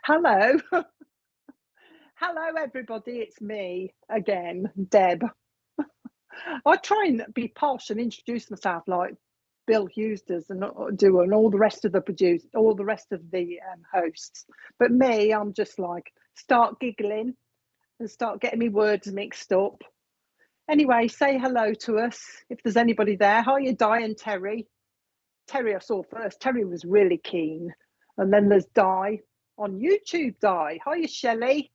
Hello. Hello, everybody. It's me again, Deb. I try and be posh and introduce myself like Bill Hughes does and all the rest of the hosts. But me, I'm just like start giggling and start getting me words mixed up. Anyway, say hello to us if there's anybody there. Hiya, Di and Terry. Terry I saw first. Terry was really keen. And then there's Di on YouTube. Di. Hiya, Shelley.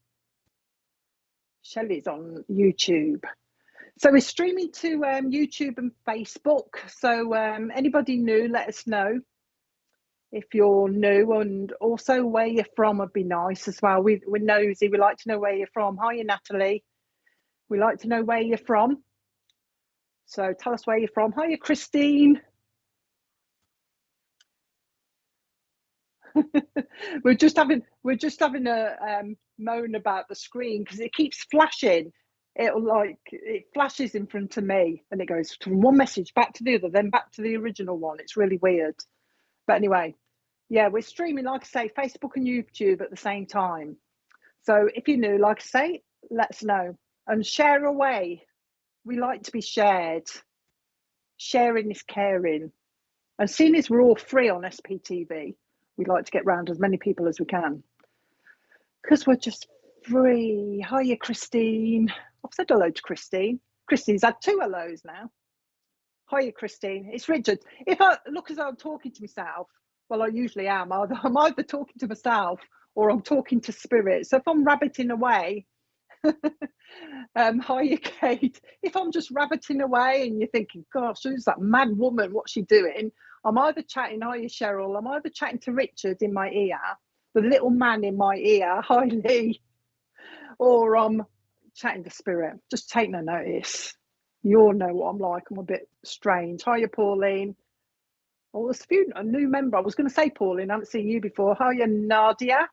Shelley's on YouTube. So we're streaming to YouTube and Facebook. So anybody new, let us know if you're new, and also where you're from would be nice as well. We're nosy. We like to know where you're from. Hiya, Natalie. We like to know where you're from. So tell us where you're from. Hiya, Christine. we're just having a moan about the screen because it keeps flashing. It flashes in front of me and it goes from one message back to the other, then back to the original one. It's really weird. But anyway, yeah, we're streaming, like I say, Facebook and YouTube at the same time. So if you're new, like I say, let us know and share away. We like to be shared. Sharing is caring. And seeing as we're all free on SPTV, we like to get round as many people as we can because we're just free. Hiya, Christine. I've said hello to Christine. Christine's had 2 hellos now. Hiya, Christine. It's Richard. If I look as though I'm talking to myself, well, I usually am. I'm either talking to myself or I'm talking to spirit. So if I'm rabbiting away, hiya, Kate. If I'm just rabbiting away and you're thinking, gosh, who's that mad woman? What's she doing? I'm either chatting, hiya, Cheryl. I'm either chatting to Richard in my ear, the little man in my ear, hi, Lee, or I'm chatting to spirit. Just take no notice. You all know what I'm like. I'm a bit strange. Hiya, Pauline. Oh, there's a new member. I was going to say Pauline. I haven't seen you before. Hiya, Nadia.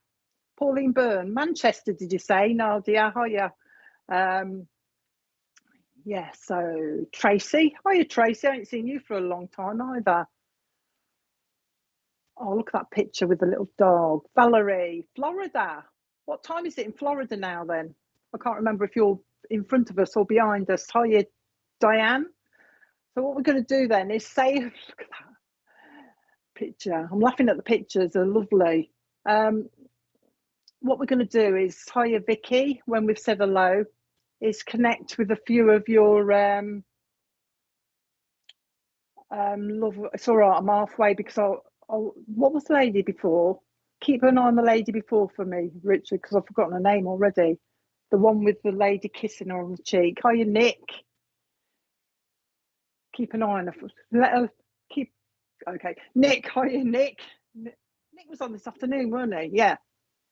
Pauline Byrne. Manchester, did you say, Nadia? Hiya. Yeah, so Tracy. Hiya, Tracy. I ain't seen you for a long time either. Oh, look at that picture with the little dog. Valerie, Florida. What time is it in Florida now then? I can't remember if you're in front of us or behind us. Hiya, Diane. So what we're going to do then is say, look at that picture. I'm laughing at the pictures. They're lovely. What we're going to do is, hiya, Vicky, when we've said hello, is connect with a few of your love. It's all right, I'm halfway because what was the lady before? Keep an eye on the lady before for me, Richard, because I've forgotten her name already. The one with the lady kissing her on the cheek. Hiya, Nick. Keep an eye on her. Let her keep. Okay, Nick. Hiya, Nick. Nick was on this afternoon, weren't he? Yeah.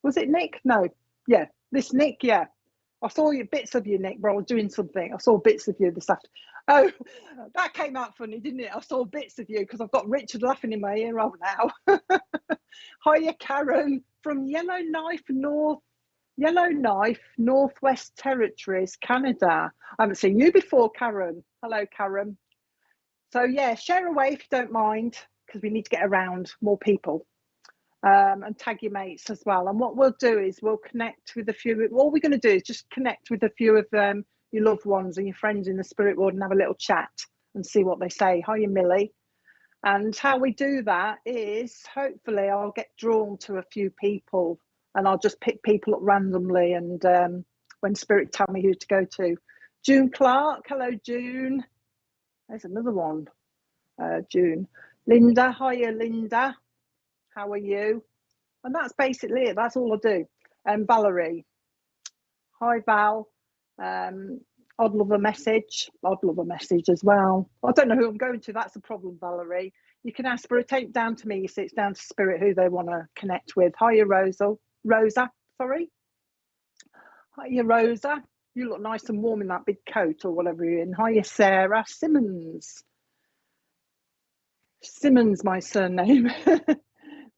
Was it Nick? No. Yeah. This Nick. Yeah. I saw you bits of you, Nick, but I was doing something. I saw bits of you this afternoon. Oh, that came out funny, didn't it? I saw bits of you because I've got Richard laughing in my ear right now. Hiya, Karen from Yellowknife, Northwest Territories, Canada. I haven't seen you before, Karen. Hello, Karen. So yeah, share away if you don't mind, because we need to get around more people. And tag your mates as well. And what we'll do is we'll connect with a few. All we're going to do is just connect with a few of your loved ones and your friends in the spirit world and have a little chat and see what they say. Hiya, Millie. And how we do that is hopefully I'll get drawn to a few people and I'll just pick people up randomly. And when spirit tell me who to go to. June Clarke. Hello, June. There's another one. June. Linda. Hiya, Linda. How are you? And that's basically it. That's all I do. And Valerie. Hi, Val. I'd love a message. I'd love a message as well. I don't know who I'm going to. That's the problem, Valerie. You can ask Spirit. Take it down to me. You see, it's down to Spirit who they want to connect with. Hiya, Rosa. Sorry. Hiya, Rosa. You look nice and warm in that big coat or whatever you're in. Hiya, Sarah. Simmons. Simmons, my surname.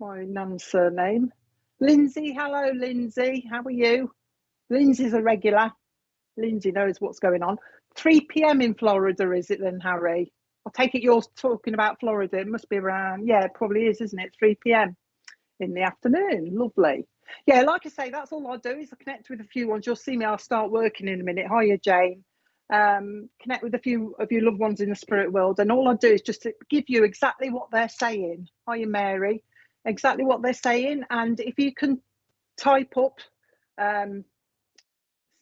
My nan's surname. Lindsay, hello, Lindsay. How are you? Lindsay's a regular. Lindsay knows what's going on. 3 p.m. in Florida, is it then, Harry? I take it you're talking about Florida. It must be around, yeah, it probably is, isn't it? 3 p.m. in the afternoon. Lovely. Yeah, like I say, that's all I do is I connect with a few ones. You'll see me, I'll start working in a minute. Hiya, Jane. Connect with a few of your loved ones in the spirit world, and all I do is just to give you exactly what they're saying. Hiya, Mary. Exactly what they're saying, and if you can type up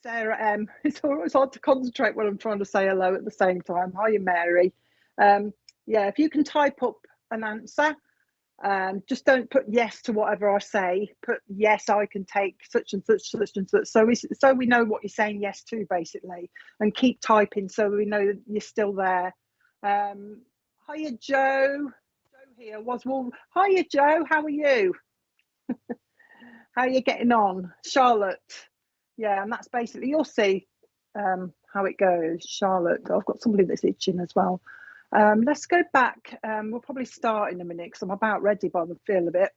Sarah M. It's always hard to concentrate when I'm trying to say hello at the same time. Hiya, Mary. Yeah, if you can type up an answer, just don't put yes to whatever I say. Put yes, I can take such and such, such and such. So we know what you're saying yes to, basically, and keep typing so we know that you're still there. Hiya, Joe. Joe here was well. Hiya, Joe. How are you? How are you getting on, Charlotte? Yeah, and that's basically, you'll see how it goes. Charlotte, I've got somebody that's itching as well. Let's go back. We'll probably start in a minute because I'm about ready by the feel of it.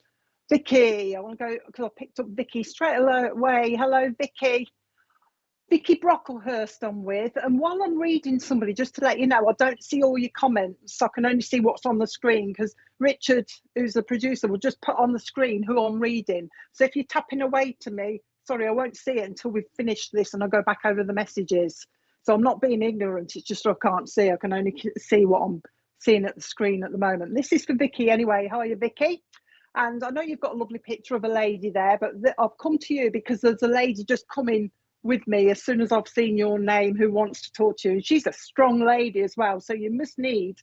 Vicky, I want to go because I picked up Vicky straight away. Hello, Vicky. Vicky Brocklehurst I'm with, and while I'm reading somebody, just to let you know, I don't see all your comments, so I can only see what's on the screen because Richard, who's the producer, will just put on the screen who I'm reading. So if you're tapping away to me, sorry, I won't see it until we've finished this and I go back over the messages. So I'm not being ignorant, it's just I can't see. I can only see what I'm seeing at the screen at the moment. This is for Vicky anyway. Hiya, Vicky. And I know you've got a lovely picture of a lady there, but I've come to you because there's a lady just coming with me as soon as I've seen your name who wants to talk to you. And she's a strong lady as well. So you must need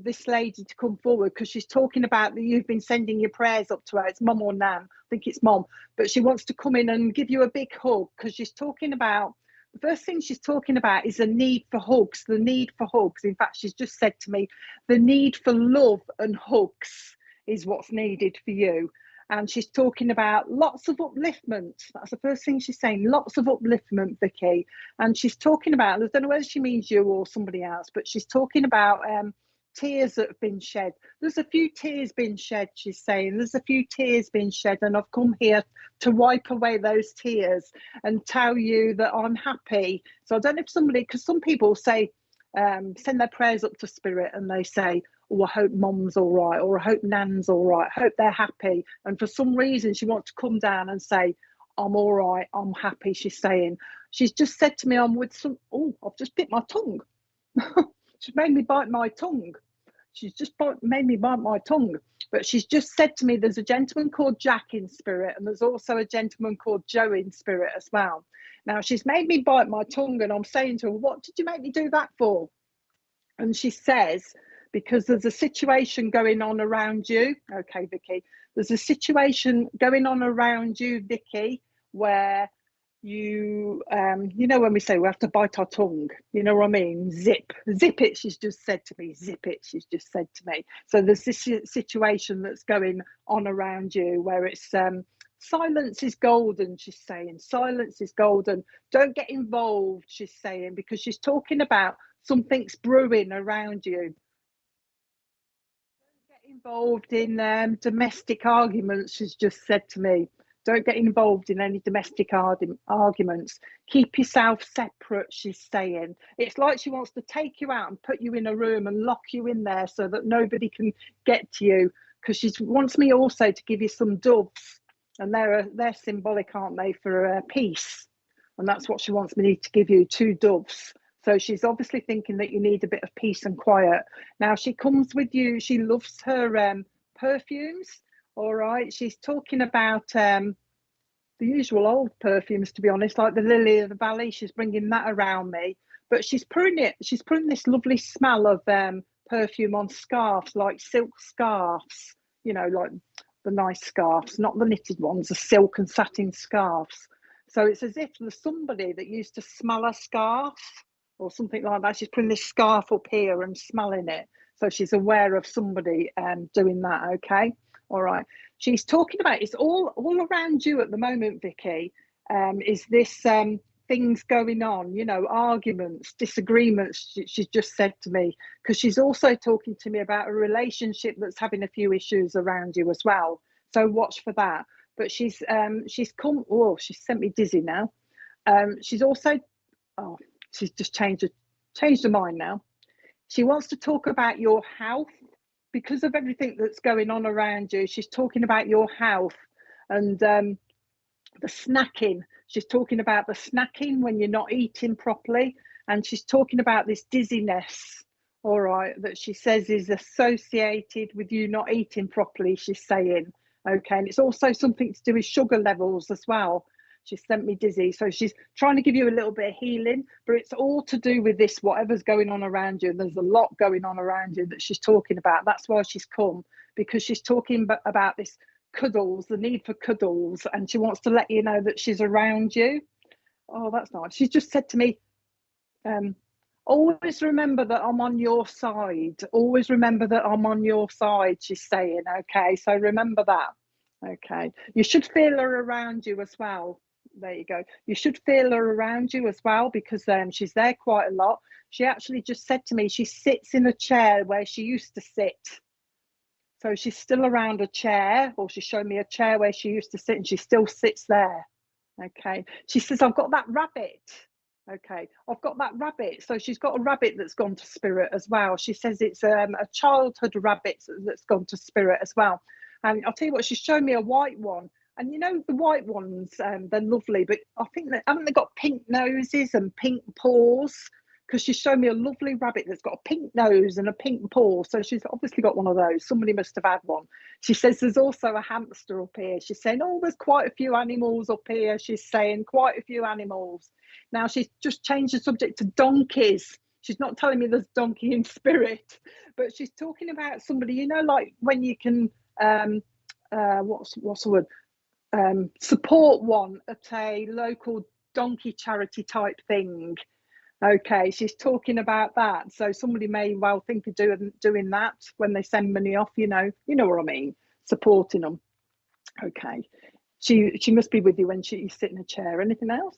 this lady to come forward because she's talking about that you've been sending your prayers up to her. It's mum or nan. I think it's mum. But she wants to come in and give you a big hug because she's talking about, the first thing she's talking about is a need for hugs, the need for hugs. In fact, she's just said to me, the need for love and hugs is what's needed for you. And she's talking about lots of upliftment. That's the first thing she's saying, lots of upliftment, Vicky. And she's talking about, I don't know whether she means you or somebody else, but she's talking about tears that have been shed. There's a few tears been shed, she's saying. There's a few tears been shed, and I've come here to wipe away those tears and tell you that I'm happy. So I don't know if somebody, because some people say, send their prayers up to spirit and they say, oh, I hope mum's all right, or I hope nan's all right, I hope they're happy. And for some reason, she wants to come down and say, I'm all right, I'm happy, she's saying. She's just said to me, I'm with some, oh, I've just bit my tongue. She's made me bite my tongue. She's just made me bite my tongue. But she's just said to me, there's a gentleman called Jack in spirit, and there's also a gentleman called Joe in spirit as well. Now, she's made me bite my tongue, and I'm saying to her, what did you make me do that for? And she says, because there's a situation going on around you. Okay, Vicky. There's a situation going on around you, Vicky, where you, you know, when we say we have to bite our tongue, you know what I mean? Zip it, she's just said to me. Zip it, she's just said to me. So there's this situation that's going on around you where it's, silence is golden, she's saying. Silence is golden. Don't get involved, she's saying, because she's talking about something's brewing around you. Don't get involved in domestic arguments, she's just said to me. Don't get involved in any domestic arguments. Keep yourself separate, she's saying. It's like she wants to take you out and put you in a room and lock you in there so that nobody can get to you, because she wants me also to give you some doves, and they're symbolic, aren't they, for peace. And that's what she wants me to give you, 2 doves. So she's obviously thinking that you need a bit of peace and quiet. Now, she comes with you. She loves her perfumes. All right. She's talking about the usual old perfumes, to be honest, like the Lily of the Valley. She's bringing that around me. But she's putting this lovely smell of perfume on scarves, like silk scarves, you know, like the nice scarves, not the knitted ones, the silk and satin scarves. So it's as if there's somebody that used to smell a scarf or something like that. She's putting this scarf up here and smelling it. So she's aware of somebody doing that, okay? All right. She's talking about, it's all around you at the moment, Vicky, is this things going on, you know, arguments, disagreements, she's just said to me, because she's also talking to me about a relationship that's having a few issues around you as well. So watch for that. But she's come, oh, she's sent me dizzy now. She's also, oh, she's just changed her mind now. She wants to talk about your health because of everything that's going on around you. She's talking about your health and the snacking. She's talking about the snacking when you're not eating properly, and she's talking about this dizziness, all right, that she says is associated with you not eating properly, she's saying. Okay, and it's also something to do with sugar levels as well. She sent me dizzy, so she's trying to give you a little bit of healing, but it's all to do with this, whatever's going on around you. There's a lot going on around you that she's talking about. That's why she's come, because she's talking about this cuddles, the need for cuddles, and she wants to let you know that she's around you. Oh, that's nice. She's just said to me, always remember that I'm on your side. Always remember that I'm on your side, she's saying. Okay, so remember that. Okay, you should feel her around you as well. There you go. You should feel her around you as well, because she's there quite a lot. She actually just said to me she sits in a chair where she used to sit. So she's still around a chair, or she's shown me a chair where she used to sit, and she still sits there. Okay. She says, I've got that rabbit. Okay. I've got that rabbit. So she's got a rabbit that's gone to spirit as well. She says it's a childhood rabbit that's gone to spirit as well. And I'll tell you what, she's shown me a white one. And you know, the white ones, they're lovely, but I think that haven't they got pink noses and pink paws? Because she's shown me a lovely rabbit that's got a pink nose and a pink paw. So she's obviously got one of those. Somebody must have had one. She says there's also a hamster up here. She's saying, oh, there's quite a few animals up here. She's saying quite a few animals. Now she's just changed the subject to donkeys. She's not telling me there's donkey in spirit, but she's talking about somebody, you know, like when you can, what's the word? Support one at a local donkey charity type thing. Okay, she's talking about that. So somebody may well think of doing that when they send money off, you know what I mean, supporting them. Okay, she must be with you when you sit in a chair. Anything else?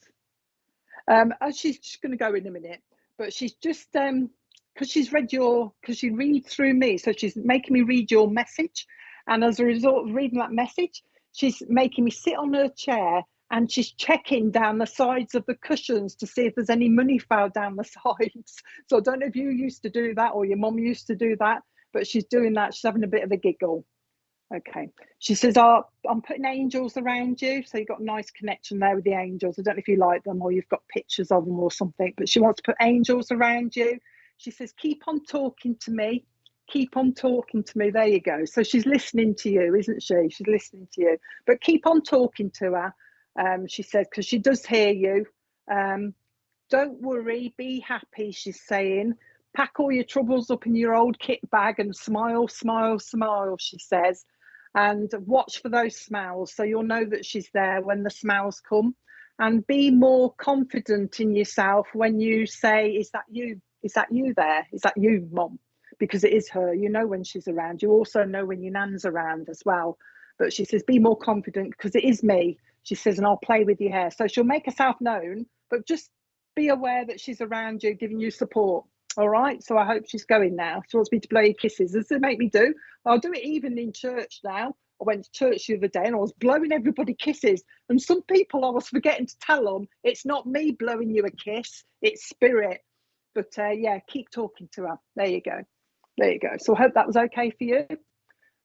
She's just going to go in a minute, but she's just because she reads through me, so she's making me read your message, and as a result of reading that message, she's making me sit on her chair, and she's checking down the sides of the cushions to see if there's any money fell down the sides. So I don't know if you used to do that or your mum used to do that, but she's doing that. She's having a bit of a giggle. Okay. She says, I'm putting angels around you. So you've got a nice connection there with the angels. I don't know if you like them or you've got pictures of them or something, but she wants to put angels around you. She says, keep on talking to me. Keep on talking to me. There you go. So she's listening to you, isn't she? She's listening to you. But keep on talking to her. She says, because she does hear you. Don't worry, be happy, she's saying. Pack all your troubles up in your old kit bag and smile, smile, smile, she says. And watch for those smiles, so you'll know that she's there when the smiles come. And be more confident in yourself when you say, is that you? Is that you there? Is that you, Mum? Because it is her. You know when she's around. You also know when your nan's around as well. But she says, be more confident because it is me. She says, and I'll play with your hair. So she'll make herself known, but just be aware that she's around you, giving you support. All right. So I hope she's going now. She wants me to blow you kisses. Does it make me do? I'll do it even in church now. I went to church the other day and I was blowing everybody kisses. And some people I was forgetting to tell them it's not me blowing you a kiss, it's spirit. But yeah, keep talking to her. There you go. There you go. So I hope that was okay for you.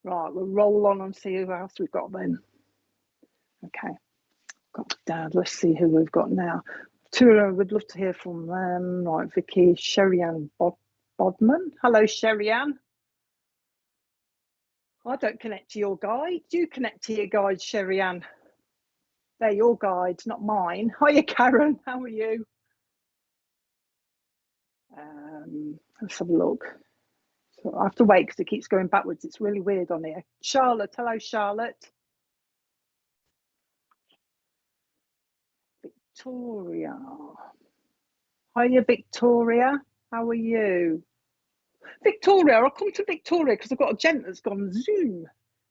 Right, we'll roll on and see who else we've got then. Okay, got Dad. Let's see who we've got now. Tura, would love to hear from them. Right, Vicky, Sherry-Ann Bodman. Hello, Sherry-Ann. I don't connect to your guide. You connect to your guide, Sherry-Ann. They're your guides, not mine. Hiya, Karen. How are you? Let's have a look. So I have to wait because it keeps going backwards. It's really weird on here. Charlotte. Hello, Charlotte. Victoria. Hiya, Victoria. How are you? Victoria, I'll come to Victoria because I've got a gent that's gone Zoom.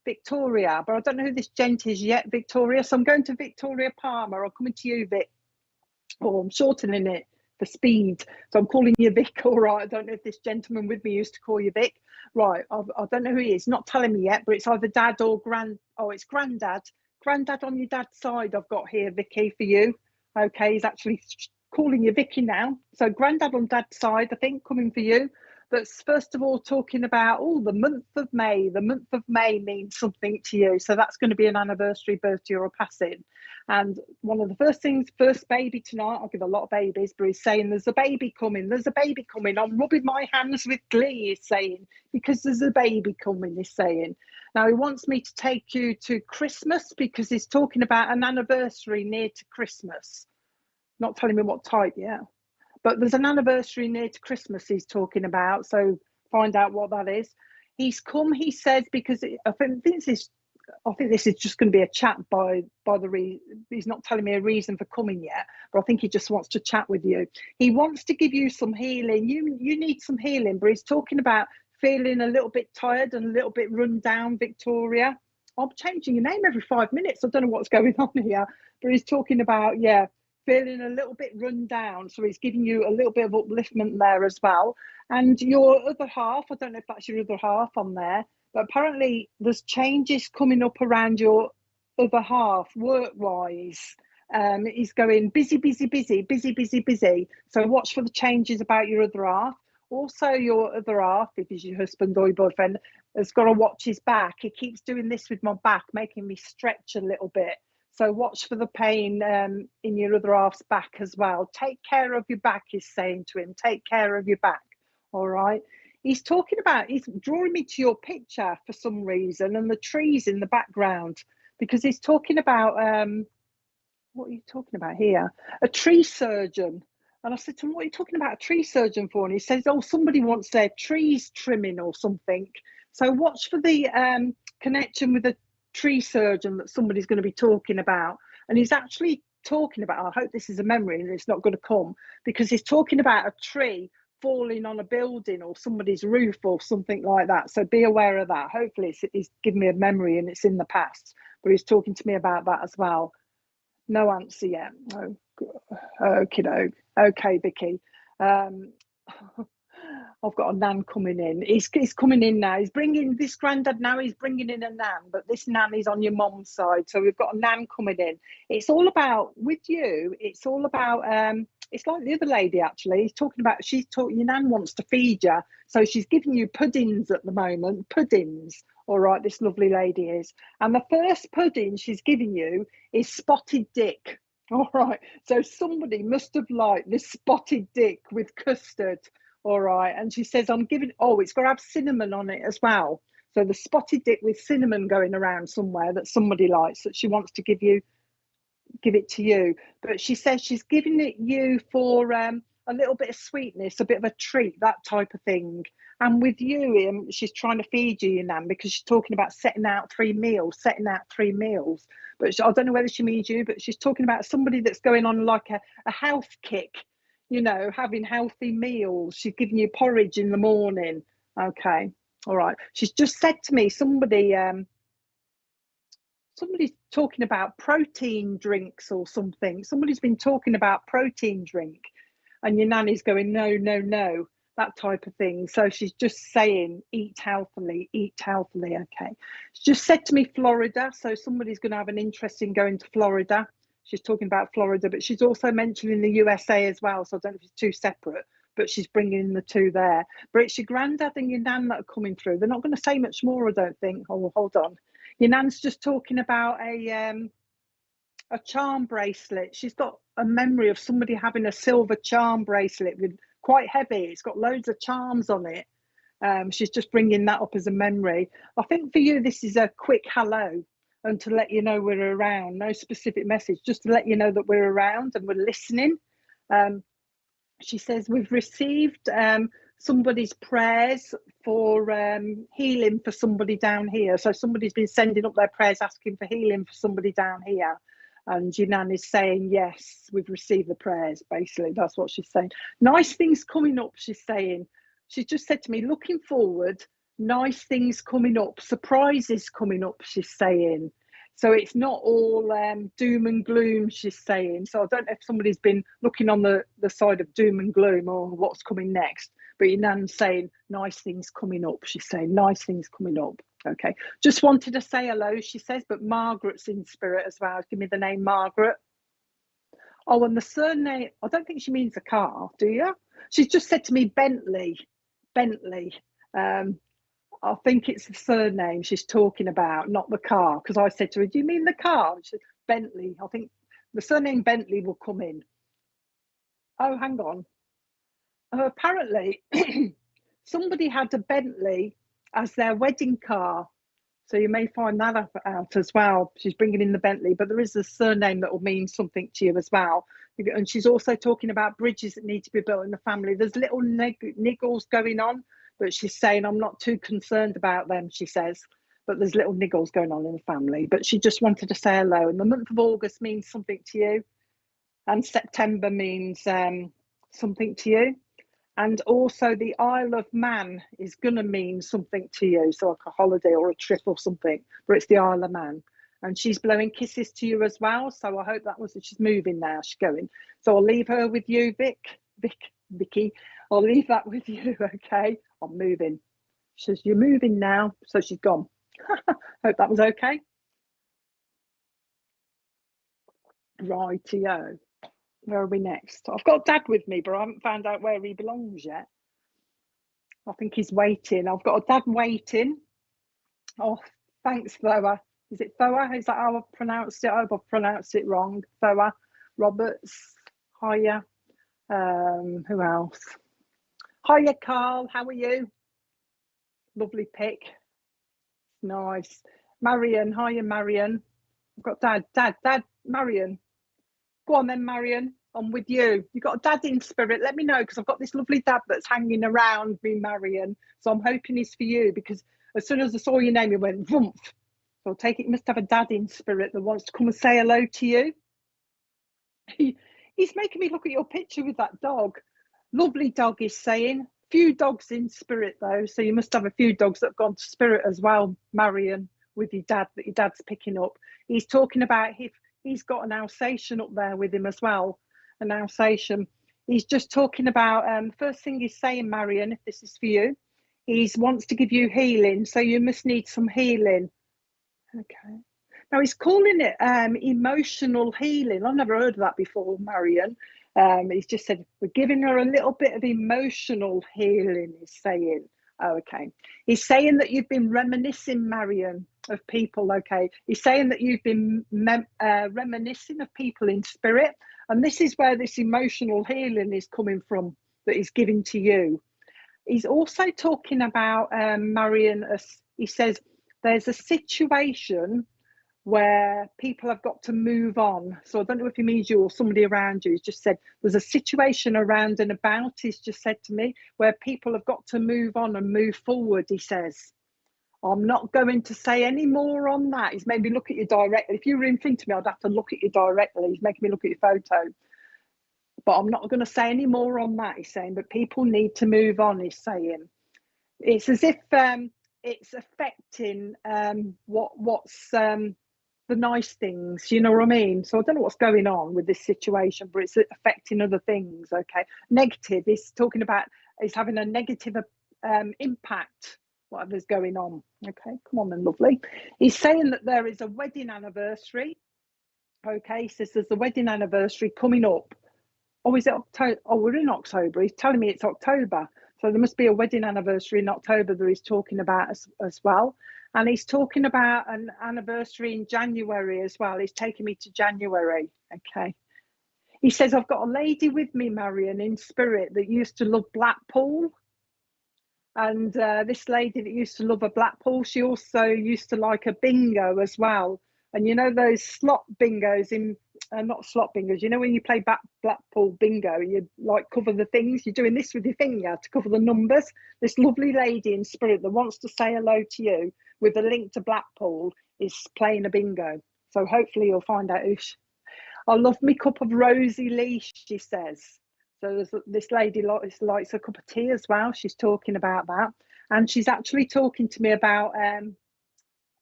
Victoria, but I don't know who this gent is yet, Victoria. So I'm going to Victoria Palmer. I'll come to you, Vic. Oh, I'm shortening it for speed. So I'm calling you Vic, all right. I don't know if this gentleman with me used to call you Vic. Right, I don't know who he is. Not telling me yet, but it's either dad or oh, it's granddad. Granddad on your dad's side I've got here, Vicky, for you. Okay, he's actually calling you Vicky now. So granddad on dad's side, I think, coming for you. that's first of all talking about, oh, the month of May. The month of May means something to you. So that's going to be an anniversary, birthday or a passing. And one of the first things, first baby tonight, I'll give a lot of babies, but he's saying there's a baby coming, there's a baby coming. I'm rubbing my hands with glee, he's saying, because there's a baby coming, he's saying. Now he wants me to take you to Christmas because he's talking about an anniversary near to Christmas. Not telling me what type yet. But there's an anniversary near to Christmas he's talking about, so find out what that is. He's come, he says, because I think this is just going to be a chat he's not telling me a reason for coming yet, but I think he just wants to chat with you. He wants to give you some healing. You need some healing, but he's talking about feeling a little bit tired and a little bit run down, Victoria. I'm changing your name every 5 minutes. I don't know what's going on here, but he's talking about, yeah, feeling a little bit run down. So he's giving you a little bit of upliftment there as well. And your other half, I don't know if that's your other half on there, but apparently there's changes coming up around your other half work-wise. He's going busy, busy, busy, busy, busy, busy. So watch for the changes about your other half. Also, your other half, if he's your husband or your boyfriend, has got to watch his back. He keeps doing this with my back, making me stretch a little bit. So watch for the pain in your other half's back as well. Take care of your back, he's saying to him. Take care of your back, all right? He's talking about, he's drawing me to your picture for some reason and the trees in the background, because he's talking about, what are you talking about here? A tree surgeon. And I said to him, what are you talking about a tree surgeon for? And he says, oh, somebody wants their trees trimming or something. So watch for the connection with a tree surgeon that somebody's going to be talking about. And he's actually talking about, I hope this is a memory and it's not going to come, because he's talking about a tree falling on a building or somebody's roof or something like that. So be aware of that. Hopefully he's giving me a memory and it's in the past, but he's talking to me about that as well. No answer yet. Oh, okay, Vicky. I've got a nan coming in. He's coming in now. He's bringing this granddad now. He's bringing in a nan, but this nan is on your mom's side. So we've got a nan coming in. It's all about, with you, it's all about, it's like the other lady actually. He's talking about, your nan wants to feed you. So she's giving you puddings at the moment, puddings. All right, this lovely lady is. And the first pudding she's giving you is spotted dick. All right, so somebody must have liked this spotted dick with custard. All right, and she says, I'm giving, oh, it's got to have cinnamon on it as well. So the spotted dick with cinnamon going around somewhere that somebody likes, that she wants to give it to you. But she says she's giving it you for a little bit of sweetness, a bit of a treat, that type of thing. And with you, she's trying to feed you, your nan, because she's talking about setting out three meals. But I don't know whether she means you, but she's talking about somebody that's going on like a health kick, you know, having healthy meals. She's giving you porridge in the morning. Okay, all right. She's just said to me, somebody's talking about protein drinks or something. Somebody's been talking about protein drink, and your nanny's going, no, no, no, that type of thing. So she's just saying, eat healthily, okay. She just said to me Florida, so somebody's going to have an interest in going to Florida. She's talking about Florida, but she's also mentioning the USA as well, so I don't know if it's two separate, but she's bringing in the two there. But it's your granddad and your nan that are coming through. They're not going to say much more, I don't think. Oh, hold on. Your nan's just talking about a charm bracelet. She's got a memory of somebody having a silver charm bracelet with quite heavy. It's got loads of charms on it. She's just bringing that up as a memory. I think for you, this is a quick hello, and to let you know we're around. No specific message, just to let you know that we're around and we're listening. She says we've received somebody's prayers for healing for somebody down here. So somebody's been sending up their prayers asking for healing for somebody down here. And your nan is saying, yes, we've received the prayers, basically. That's what she's saying. Nice things coming up, she's saying. She's just said to me, looking forward, nice things coming up, surprises coming up, she's saying. So it's not all doom and gloom, she's saying. So I don't know if somebody's been looking on the side of doom and gloom or what's coming next. But your nan's saying, nice things coming up, she's saying, nice things coming up. Okay, just wanted to say hello, she says, but Margaret's in spirit as well. Give me the name Margaret. Oh, and the surname, I don't think she means a car, do you? She's just said to me Bentley. Bentley. I think it's the surname she's talking about, not the car. Because I said to her, "Do you mean the car?" She said, "Bentley." I think the surname Bentley will come in. Oh, hang on. Apparently, somebody had a Bentley as their wedding car. So you may find that out as well. She's bringing in the Bentley, but there is a surname that will mean something to you as well. And she's also talking about bridges that need to be built in the family. There's little niggles going on, but she's saying, I'm not too concerned about them, she says. But there's little niggles going on in the family. But she just wanted to say hello. And the month of August means something to you. And September means something to you. And also the Isle of Man is going to mean something to you. So like a holiday or a trip or something, but it's the Isle of Man. And she's blowing kisses to you as well. So I hope that was, she's moving now, she's going. So I'll leave her with you, Vicky. I'll leave that with you, okay? I'm moving. She says, you're moving now. So she's gone. Hope that was okay. Rightio. Where are we next? I've got Dad with me, but I haven't found out where he belongs yet. I think he's waiting. I've got a Dad waiting. Oh, thanks, Thoa. Is it Thoa? Is that how I've pronounced it? I hope I've pronounced it wrong. Thoa Roberts. Hiya. Who else? Hiya, Carl. How are you? Lovely pic. Nice. Marion. Hiya, Marion. I've got Dad, Marion. Go on then, Marion. I'm with you. You got a dad in spirit? Let me know, because I've got this lovely dad that's hanging around me, Marion. So I'm hoping he's for you, because as soon as I saw your name, it went vroom. So I take it you must have a dad in spirit that wants to come and say hello to you. He's making me look at your picture with that dog. Lovely dog, he's saying. Few dogs in spirit though, so you must have a few dogs that have gone to spirit as well, Marion, with your dad, that your dad's picking up. He's talking about he's got an Alsatian up there with him as well, an Alsatian. He's just talking about, first thing he's saying, Marion, if this is for you, he wants to give you healing, so you must need some healing. Okay. Now he's calling it emotional healing. I've never heard of that before, Marion. He's just said, we're giving her a little bit of emotional healing, he's saying. Oh, okay. He's saying that you've been reminiscing, Marion, of people, okay. He's saying that you've been reminiscing of people in spirit. And this is where this emotional healing is coming from, that he's giving to you. He's also talking about, Marion, he says, there's a situation where people have got to move on. So I don't know if he means you or somebody around you. He's just said there's a situation around and about, he's just said to me, where people have got to move on and move forward, he says. I'm not going to say any more on that. He's made me look at you directly. If you were in front of me, I'd have to look at you directly. He's making me look at your photo. But I'm not going to say any more on that, he's saying. But people need to move on, he's saying. It's as if it's affecting what's the nice things, you know what I mean? So I don't know what's going on with this situation, but it's affecting other things, okay? Negative, he's talking about, it's having a negative impact, whatever's going on, okay? Come on then, lovely. He's saying that there is a wedding anniversary, okay? He says there's a wedding anniversary coming up. Oh, is it October? Oh, we're in October. He's telling me it's October. So there must be a wedding anniversary in October that he's talking about as well. And he's talking about an anniversary in January as well. He's taking me to January. Okay. He says, I've got a lady with me, Marion, in spirit that used to love Blackpool. And this lady that used to love a Blackpool, she also used to like a bingo as well. And you know those slot bingos in, not slot bingos, you know when you play Blackpool bingo, you like cover the things, you're doing this with your finger to cover the numbers. This lovely lady in spirit that wants to say hello to you with a link to Blackpool is playing a bingo. So hopefully you'll find out who I love me cup of Rosie Lee, she says. So there's this lady likes a cup of tea as well. She's talking about that. And she's actually talking to me about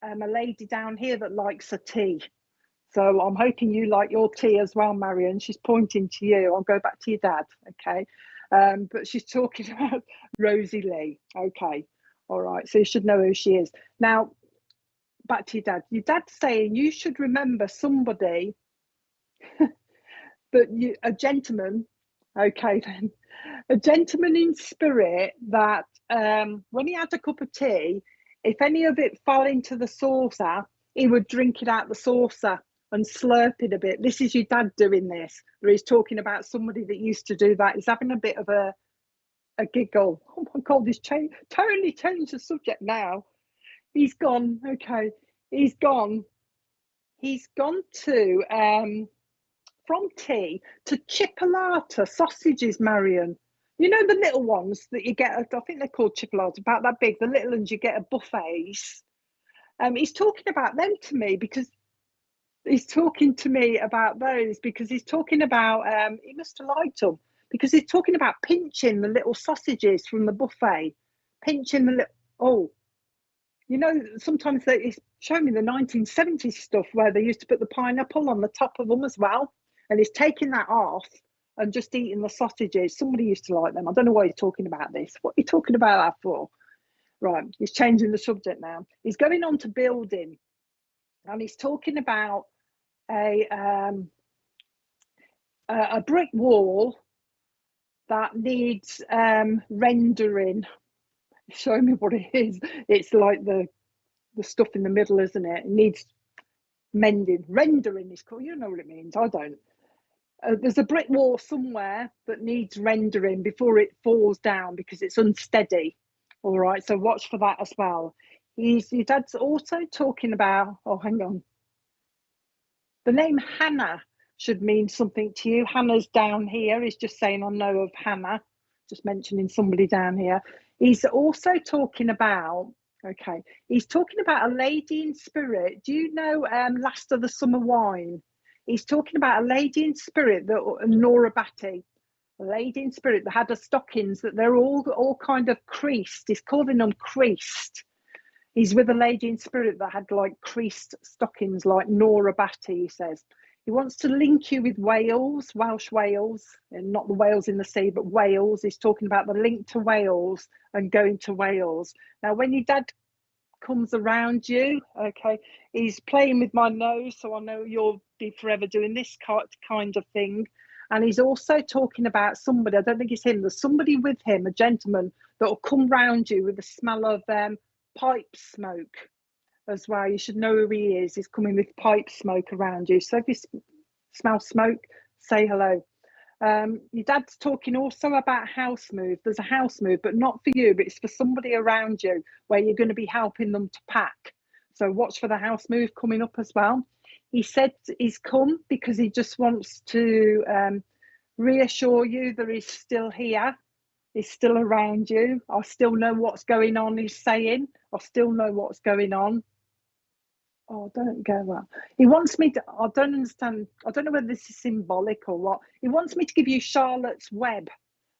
a lady down here that likes a tea. So I'm hoping you like your tea as well, Marion. She's pointing to you. I'll go back to your dad, okay? But she's talking about Rosie Lee, okay? All right, so you should know who she is. Now, back to your dad. Your dad's saying you should remember somebody, a gentleman Okay, then. A gentleman in spirit that when he had a cup of tea, if any of it fell into the saucer, he would drink it out the saucer and slurp it a bit. This is your dad doing this, or he's talking about somebody that used to do that. He's having a bit of a giggle. Oh my God, he's totally changed the subject now. He's gone, okay, he's gone. He's gone to, from tea to chipolata sausages, Marion. You know the little ones that you get, I think they're called chipolata, about that big, the little ones you get at buffets. He's talking about them to me because he's talking to me about those because he's talking about, he must have liked them because he's talking about pinching the little sausages from the buffet, pinching the little, oh, you know, sometimes he's showing me the 1970s stuff where they used to put the pineapple on the top of them as well. And he's taking that off and just eating the sausages. Somebody used to like them. I don't know why he's talking about this. What are you talking about that for? Right, he's changing the subject now. He's going on to building, and he's talking about a brick wall that needs rendering. Show me what it is. It's like the stuff in the middle, isn't it? It needs mending. Rendering is called. You know what it means. I don't. There's a brick wall somewhere that needs rendering before it falls down because it's unsteady. All right, so watch for that as well. Your dad's also talking about, oh, hang on. The name Hannah should mean something to you. Hannah's down here. He's just saying, I know of Hannah, just mentioning somebody down here. He's also talking about, okay, he's talking about a lady in spirit. Do you know Last of the Summer Wine? He's talking about a lady in spirit, that Nora Batty, a lady in spirit that had the stockings that they're all kind of creased. He's calling them creased. He's with a lady in spirit that had like creased stockings, like Nora Batty, he says. He wants to link you with Wales, Welsh Wales, and not the whales in the sea, but Wales. He's talking about the link to Wales and going to Wales. Now, when your dad comes around you, okay, he's playing with my nose, so I know you'll be forever doing this kind of thing. And he's also talking about somebody, I don't think it's him, there's somebody with him, a gentleman, that will come round you with the smell of pipe smoke as well. You should know who he is. He's coming with pipe smoke around you. So if you smell smoke, say hello. Your dad's talking also about house move. There's a house move, but not for you, but it's for somebody around you where you're going to be helping them to pack. So watch for the house move coming up as well. He said he's come because he just wants to reassure you that he's still here. He's still around you. I still know what's going on, he's saying. I still know what's going on. Oh, don't go that. He wants me to, I don't understand. I don't know whether this is symbolic or what. He wants me to give you Charlotte's Web.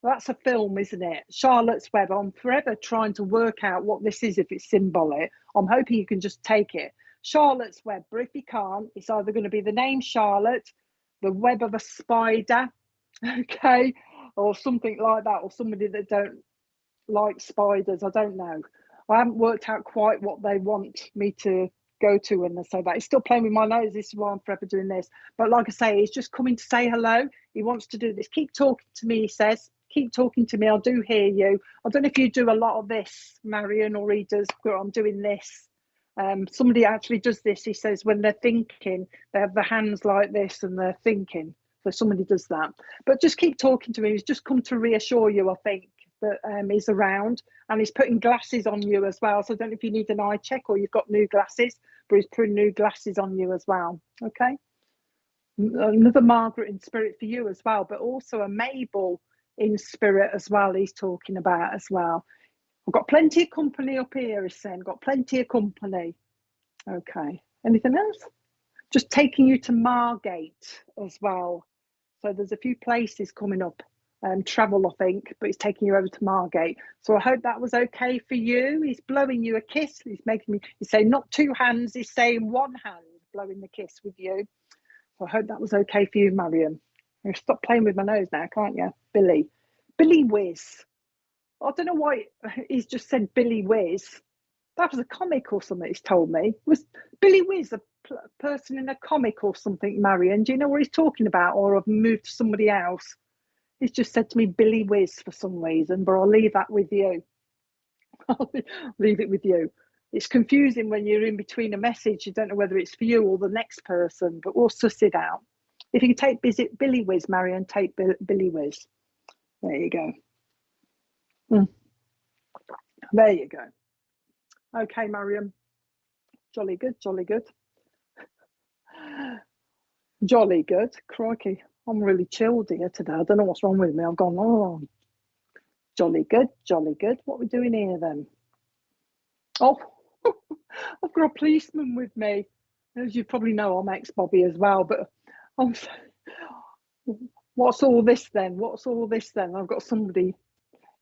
That's a film, isn't it? Charlotte's Web. I'm forever trying to work out what this is, if it's symbolic. I'm hoping you can just take it. Charlotte's Web. But if you can't, it's either going to be the name Charlotte, the web of a spider, okay, or something like that, or somebody that don't like spiders. I don't know. I haven't worked out quite what they want me to go to when they say that. He's still playing with my nose. This is why I'm forever doing this. But like I say, he's just coming to say hello. He wants to do this. Keep talking to me, he says. Keep talking to me. I do hear you. I don't know if you do a lot of this, Marion, or he does. I'm doing this. Somebody actually does this. He says when they're thinking, they have their hands like this and they're thinking. So somebody does that. But just keep talking to me. He's just come to reassure you, I think, that he's around, and he's putting glasses on you as well. So I don't know if you need an eye check or you've got new glasses, but he's putting new glasses on you as well. Okay. Another Margaret in spirit for you as well, but also a Mabel in spirit as well. He's talking about as well. I've got plenty of company up here, he's saying. Got plenty of company. Okay. Anything else? Just taking you to Margate as well. So there's a few places coming up. Travel, I think, but he's taking you over to Margate. So I hope that was okay for you. He's blowing you a kiss. He's making me, he's saying not two hands, he's saying one hand, blowing the kiss with you. So I hope that was okay for you, Marion. You stop playing with my nose now, can't you? Billy Whiz. I don't know why he's just said Billy Whiz. That was a comic or something, he's told me. Was Billy Whiz a person in a comic or something, Marion? Do you know what he's talking about? Or I've moved to somebody else? He's just said to me Billy Whiz for some reason, but I'll leave that with you. I'll leave it with you. It's confusing when you're in between a message. You don't know whether it's for you or the next person, but we'll suss it out. If you can take Billy Whiz, Marion, take Billy Whiz. There you go. There you go. Okay, Mariam. Jolly good, jolly good. Jolly good. Crikey. I'm really chilled here today. I don't know what's wrong with me. I've gone, oh, jolly good, jolly good. What are we doing here then? Oh, I've got a policeman with me. As you probably know, I'm ex-Bobby as well, but what's all this then? What's all this then? I've got somebody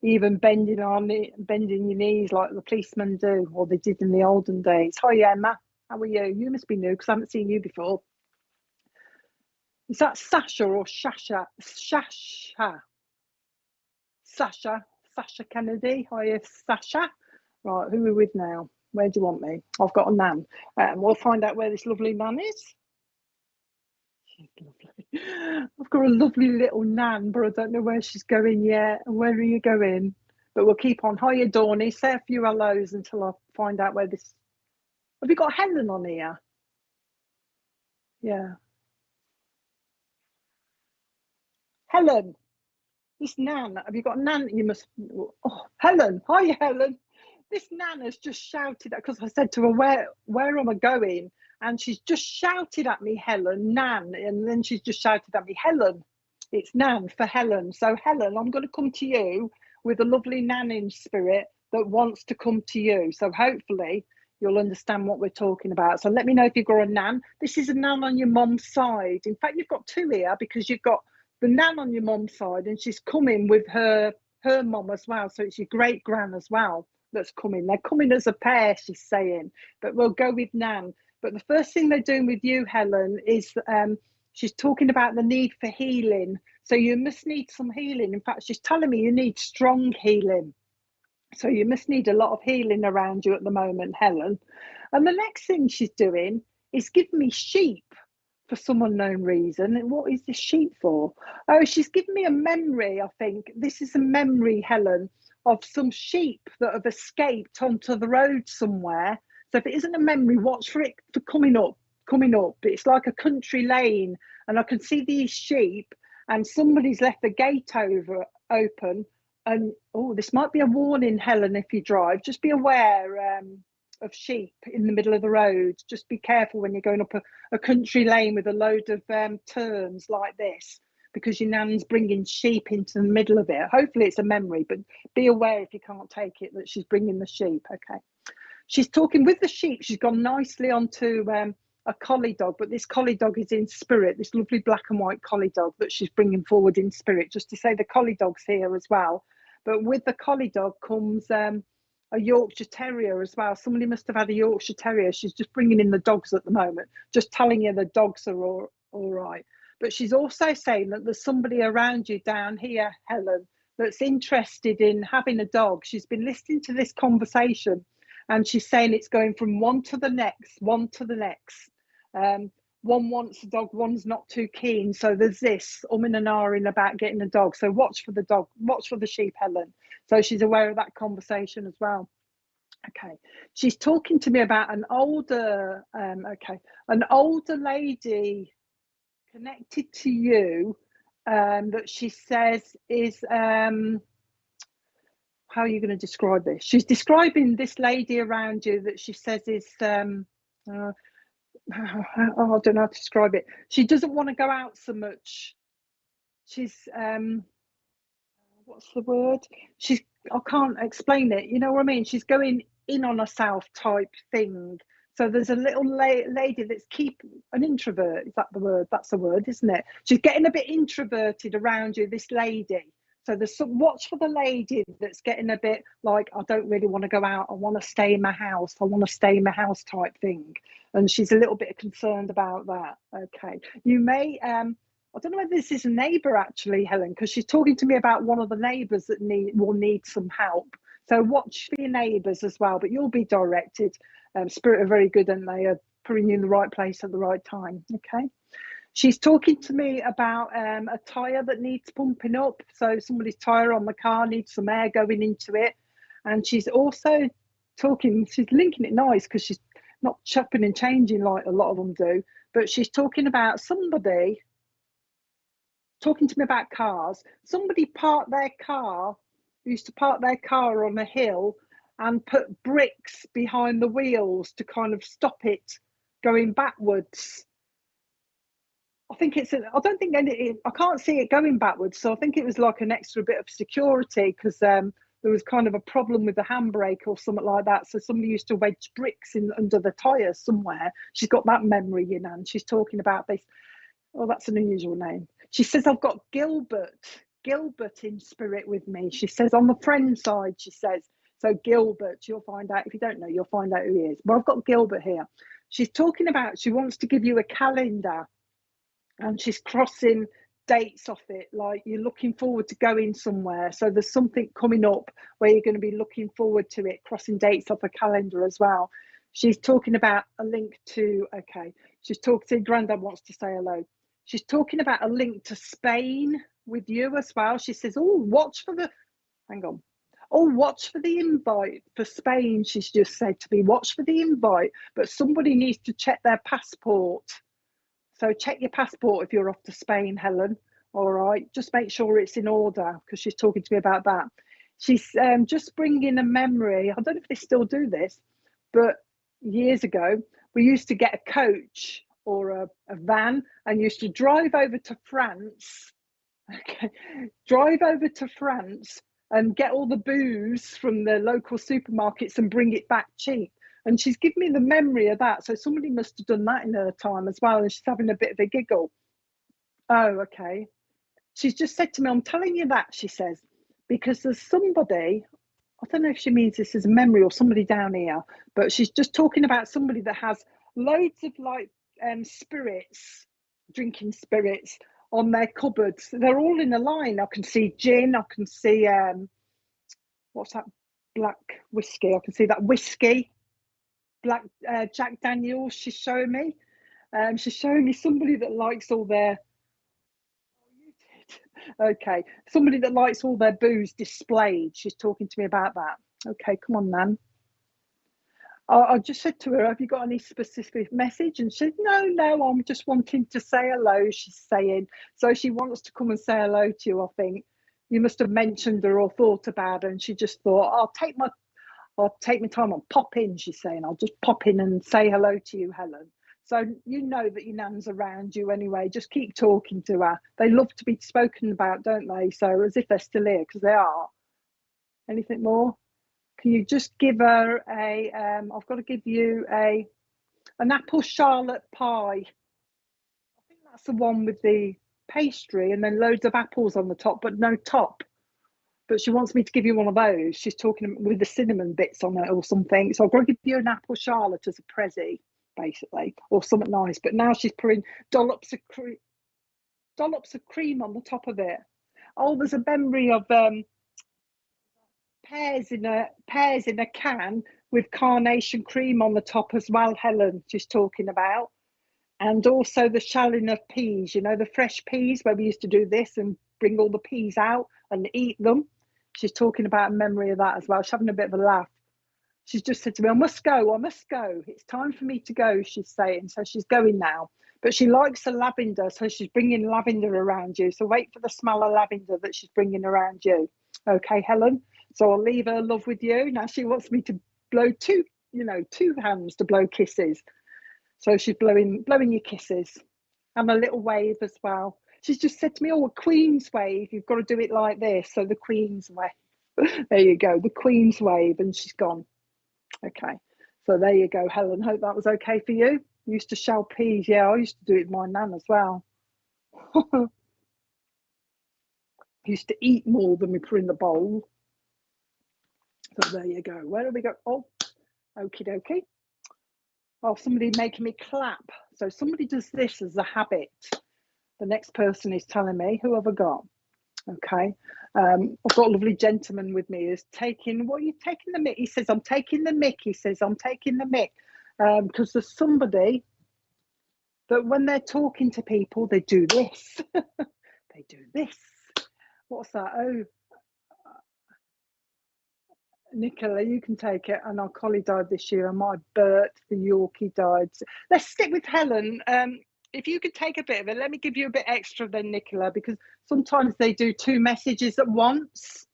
even bending your knees like the policemen do, or they did in the olden days. Hi, Emma. How are you? You must be new because I haven't seen you before. Is that Sasha or Shasha? Sasha Kennedy. Hi, Sasha. Right, who are we with now? Where do you want me? I've got a nan. We'll find out where this lovely nan is. She's lovely. I've got a lovely little nan, but I don't know where she's going yet. Where are you going? But we'll keep on. Hiya, Dawny. Say a few hellos until I find out where this... Have you got Helen on here? Yeah. Helen. This nan. Have you got a nan? You must... Oh, Helen. Hiya, Helen. This nan has just shouted, because I said to her, where am I going? And she's just shouted at me, Helen, Nan. And then she's just shouted at me, Helen. It's Nan for Helen. So, Helen, I'm going to come to you with a lovely nan in spirit that wants to come to you. So, hopefully, you'll understand what we're talking about. So, let me know if you've got a nan. This is a nan on your mum's side. In fact, you've got two here because you've got the nan on your mum's side and she's coming with her mum as well. So, it's your great gran as well that's coming. They're coming as a pair, she's saying. But we'll go with Nan. But the first thing they're doing with you, Helen, is she's talking about the need for healing. So you must need some healing. In fact, she's telling me you need strong healing. So you must need a lot of healing around you at the moment, Helen. And the next thing she's doing is giving me sheep for some unknown reason. And what is the sheep for? Oh, she's giving me a memory, I think. This is a memory, Helen, of some sheep that have escaped onto the road somewhere. So if it isn't a memory, watch for it for coming up. It's like a country lane, and I can see these sheep, and somebody's left the gate open. And oh, this might be a warning, Helen, if you drive. Just be aware of sheep in the middle of the road. Just be careful when you're going up a country lane with a load of turns like this, because your nan's bringing sheep into the middle of it. Hopefully it's a memory, but be aware if you can't take it that she's bringing the sheep. Okay. She's talking with the sheep. She's gone nicely onto a collie dog, but this collie dog is in spirit, this lovely black and white collie dog that she's bringing forward in spirit, just to say the collie dog's here as well. But with the collie dog comes a Yorkshire Terrier as well. Somebody must have had a Yorkshire Terrier. She's just bringing in the dogs at the moment, just telling you the dogs are all right. But she's also saying that there's somebody around you down here, Helen, that's interested in having a dog. She's been listening to this conversation and she's saying it's going from one to the next. One wants a dog, one's not too keen. So there's this and ahhing about getting a dog. So watch for the dog, watch for the sheep, Helen. So she's aware of that conversation as well. Okay, she's talking to me about an older lady connected to you that she says is how are you going to describe this? She's describing this lady around you that she says is I don't know how to describe it. She doesn't want to go out so much. She's what's the word? I can't explain it. You know what I mean? She's going in on herself type thing. So there's a little lady that's an introvert. Is that the word? That's the word, isn't it? She's getting a bit introverted around you, this lady. So there's some watch for the lady that's getting a bit like, I don't really want to go out. I want to stay in my house. I want to stay in my house type thing. And she's a little bit concerned about that. Okay. You may, I don't know whether this is a neighbour actually, Helen, because she's talking to me about one of the neighbours that will need some help. So watch for your neighbours as well, but you'll be directed. Spirit are very good and they are putting you in the right place at the right time. Okay. She's talking to me about a tyre that needs pumping up. So somebody's tyre on the car needs some air going into it. And she's also talking, she's linking it nice because she's not chopping and changing like a lot of them do. But she's talking about somebody, talking to me about cars. Somebody used to park their car on a hill and put bricks behind the wheels to kind of stop it going backwards. I don't think I can't see it going backwards. So I think it was like an extra bit of security because there was kind of a problem with the handbrake or something like that. So somebody used to wedge bricks in under the tyres somewhere. She's got that memory, you know, and she's talking about this. Oh, that's an unusual name. She says, I've got Gilbert in spirit with me. She says, on the friend side, she says, so Gilbert, you'll find out. If you don't know, you'll find out who he is. But I've got Gilbert here. She's talking about, she wants to give you a calendar. And she's crossing dates off it, like you're looking forward to going somewhere. So there's something coming up where you're going to be looking forward to it, crossing dates off a calendar as well. She's talking about a link to, she's talking to Grandad wants to say hello. She's talking about a link to Spain with you as well. She says, watch for the invite for Spain. She's just said to me, watch for the invite, but somebody needs to check their passport. So check your passport if you're off to Spain, Helen. All right, just make sure it's in order because she's talking to me about that. She's just bringing a memory. I don't know if they still do this, but years ago, we used to get a coach or a van and used to drive over to France. Drive over to France and get all the booze from the local supermarkets and bring it back cheap. And she's given me the memory of that. So somebody must have done that in her time as well. And she's having a bit of a giggle. Oh, okay. She's just said to me, I'm telling you that, she says, because there's somebody, I don't know if she means this as a memory or somebody down here, but she's just talking about somebody that has loads of like spirits, drinking spirits on their cupboards. They're all in a line. I can see gin. I can see, what's that? Black whiskey. I can see that whiskey. Black Jack Daniels, she's showing me. She's showing me somebody that likes all their. Okay, somebody that likes all their booze displayed. She's talking to me about that. Okay, come on, Nan. I just said to her, have you got any specific message? And she said, no, I'm just wanting to say hello, she's saying. So she wants to come and say hello to you, I think. You must have mentioned her or thought about her, and she just thought, I'll take my time, I'll pop in, she's saying. I'll just pop in and say hello to you, Helen. So you know that your nan's around you anyway. Just keep talking to her. They love to be spoken about, don't they? So as if they're still here, because they are. Anything more? Can you just give her a, I've got to give you an apple charlotte pie. I think that's the one with the pastry and then loads of apples on the top, but no top. But she wants me to give you one of those. She's talking with the cinnamon bits on it or something. So I've got to give you an apple charlotte as a prezi, basically, or something nice. But now she's putting dollops of cream on the top of it. Oh, there's a memory of pears in a can with carnation cream on the top as well, Helen, she's talking about. And also the shelling of peas, you know, the fresh peas where we used to do this and bring all the peas out and eat them. She's talking about a memory of that as well. She's having a bit of a laugh. She's just said to me, I must go. It's time for me to go, she's saying. So she's going now. But she likes the lavender, so she's bringing lavender around you. So wait for the smell of lavender that she's bringing around you. Okay, Helen? So I'll leave her love with you. Now she wants me to blow two hands to blow kisses. So she's blowing your kisses. And a little wave as well. She's just said to me, a Queen's wave. You've got to do it like this. So the Queen's wave. There you go, the Queen's wave. And she's gone. Okay. So there you go, Helen. Hope that was okay for you. You used to shell peas. Yeah, I used to do it with my nan as well. Used to eat more than we put in the bowl. So there you go. Where do we go? Oh, okie dokie. Oh, somebody making me clap. So somebody does this as a habit. The next person is telling me, who have I got? Okay. I've got a lovely gentleman with me who's taking, what are you taking the mic? He says, I'm taking the mic. He says, I'm taking the mic. Because there's somebody But when they're talking to people, they do this. They do this. What's that? Oh, Nicola, you can take it. And our collie died this year, and my Bert, the Yorkie, died. Let's stick with Helen. If you could take a bit of it, let me give you a bit extra then, Nicola, because sometimes they do 2 messages at once.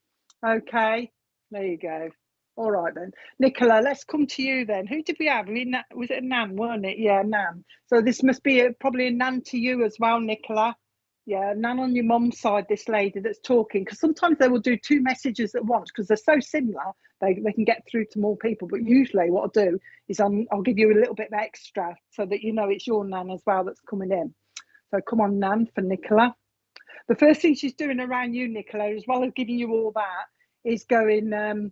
Okay, there you go. All right then, Nicola, let's come to you then. Who did we have? Was it a Nan, weren't it? Yeah, Nan. So this must be probably a Nan to you as well, Nicola. Yeah, Nan on your mum's side, this lady that's talking, because sometimes they will do 2 messages at once because they're so similar, they can get through to more people. But usually what I'll do is I'll give you a little bit of extra so that you know it's your Nan as well that's coming in. So come on, Nan, for Nicola. The first thing she's doing around you, Nicola, as well as giving you all that, is going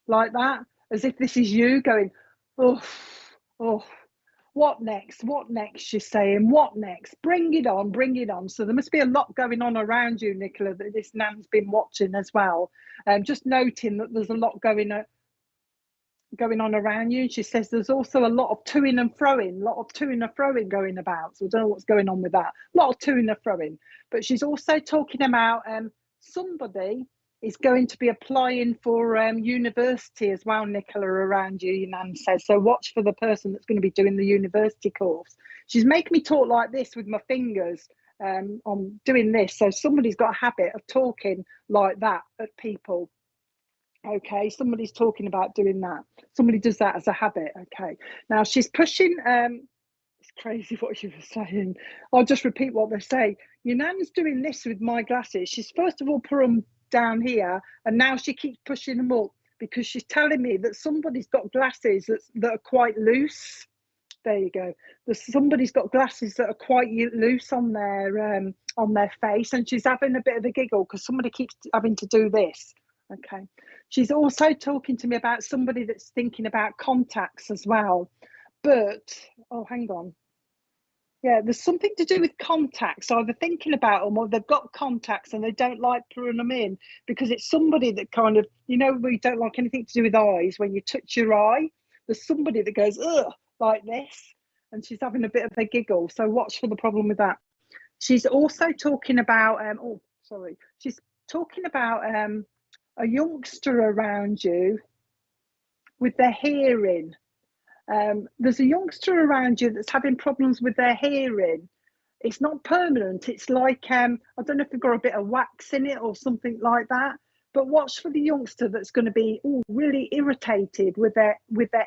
like that, as if this is you going, oh, oh. What next? What next? She's saying, what next? Bring it on, bring it on. So there must be a lot going on around you, Nicola, that this Nan's been watching as well. Just noting that there's a lot going on around you. And she says there's also a lot of toing and froing going about. So I don't know what's going on with that. A lot of toing and froing. But she's also talking about somebody is going to be applying for university as well, Nicola, around you, Nan says. So watch for the person that's going to be doing the university course. She's making me talk like this with my fingers on doing this. So somebody's got a habit of talking like that at people. Okay, somebody's talking about doing that. Somebody does that as a habit. Okay, now she's pushing. It's crazy what she was saying. I'll just repeat what they say. Your Nan's doing this with my glasses. She's first of all put them down here, and now she keeps pushing them up because she's telling me that somebody's got glasses that are quite loose. There you go. Somebody's got glasses that are quite loose on their face, and she's having a bit of a giggle because somebody keeps having to do this. Okay. She's also talking to me about somebody that's thinking about contacts as well. But, oh, hang on. Yeah, there's something to do with contacts, either thinking about them or they've got contacts and they don't like putting them in because it's somebody that kind of, we don't like anything to do with eyes. When you touch your eye, there's somebody that goes, ugh, like this, and she's having a bit of a giggle. So watch for the problem with that. She's also talking about, she's talking about a youngster around you with their hearing. There's a youngster around you that's having problems with their hearing. It's not permanent. It's like, I don't know if they've got a bit of wax in it or something like that, but watch for the youngster that's going to be really irritated with their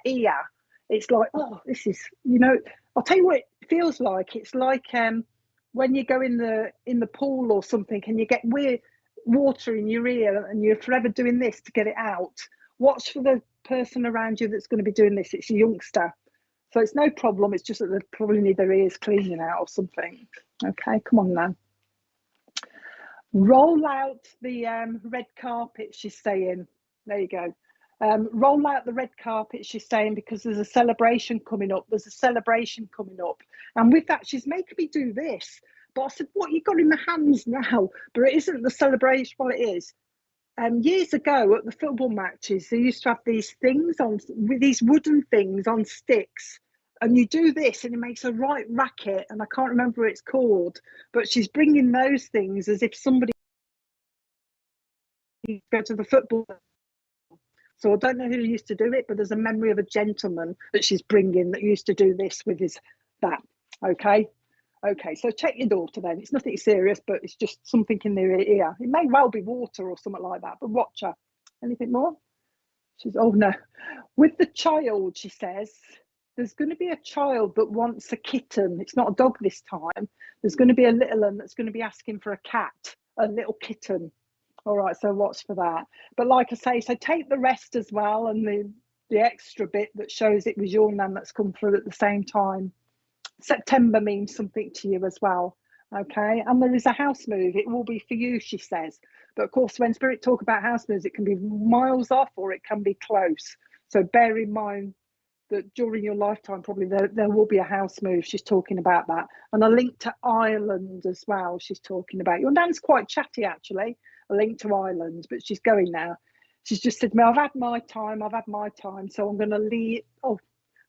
ear. It's like, oh, this is, I'll tell you what it feels like. It's like when you go in the pool or something and you get weird water in your ear and you're forever doing this to get it out. Watch for the person around you that's going to be doing this. It's a youngster, so it's no problem. It's just that they probably need their ears cleaning out or something. Okay, come on now. Roll out the red carpet, she's saying. There you go. Roll out the red carpet, she's saying, because there's a celebration coming up. And with that, she's making me do this. But I said, what you got in the hands now? But it isn't the celebration. Well, it is. Years ago at the football matches, they used to have these things with these wooden things on sticks, and you do this and it makes a right racket, and I can't remember what it's called, but she's bringing those things as if somebody go to the football. So I don't know who used to do it, but there's a memory of a gentleman that she's bringing that used to do this with that. Okay, so check your daughter then. It's nothing serious, but it's just something in their ear. It may well be water or something like that, but watch her. Anything more? Oh no. With the child, she says, there's going to be a child that wants a kitten. It's not a dog this time. There's going to be a little one that's going to be asking for a cat, a little kitten. All right, so watch for that. But like I say, so take the rest as well, and the extra bit that shows it was your Nan that's come through at the same time. September means something to you as well. Okay, and there is a house move. It will be for you, she says. But of course, when spirit talk about house moves, it can be miles off or it can be close. So bear in mind that during your lifetime, probably there will be a house move. She's talking about that. And a link to Ireland as well, she's talking about. Your Nan's quite chatty, actually, a link to Ireland, but she's going now. She's just said to me, I've had my time. So I'm going to leave. Oh,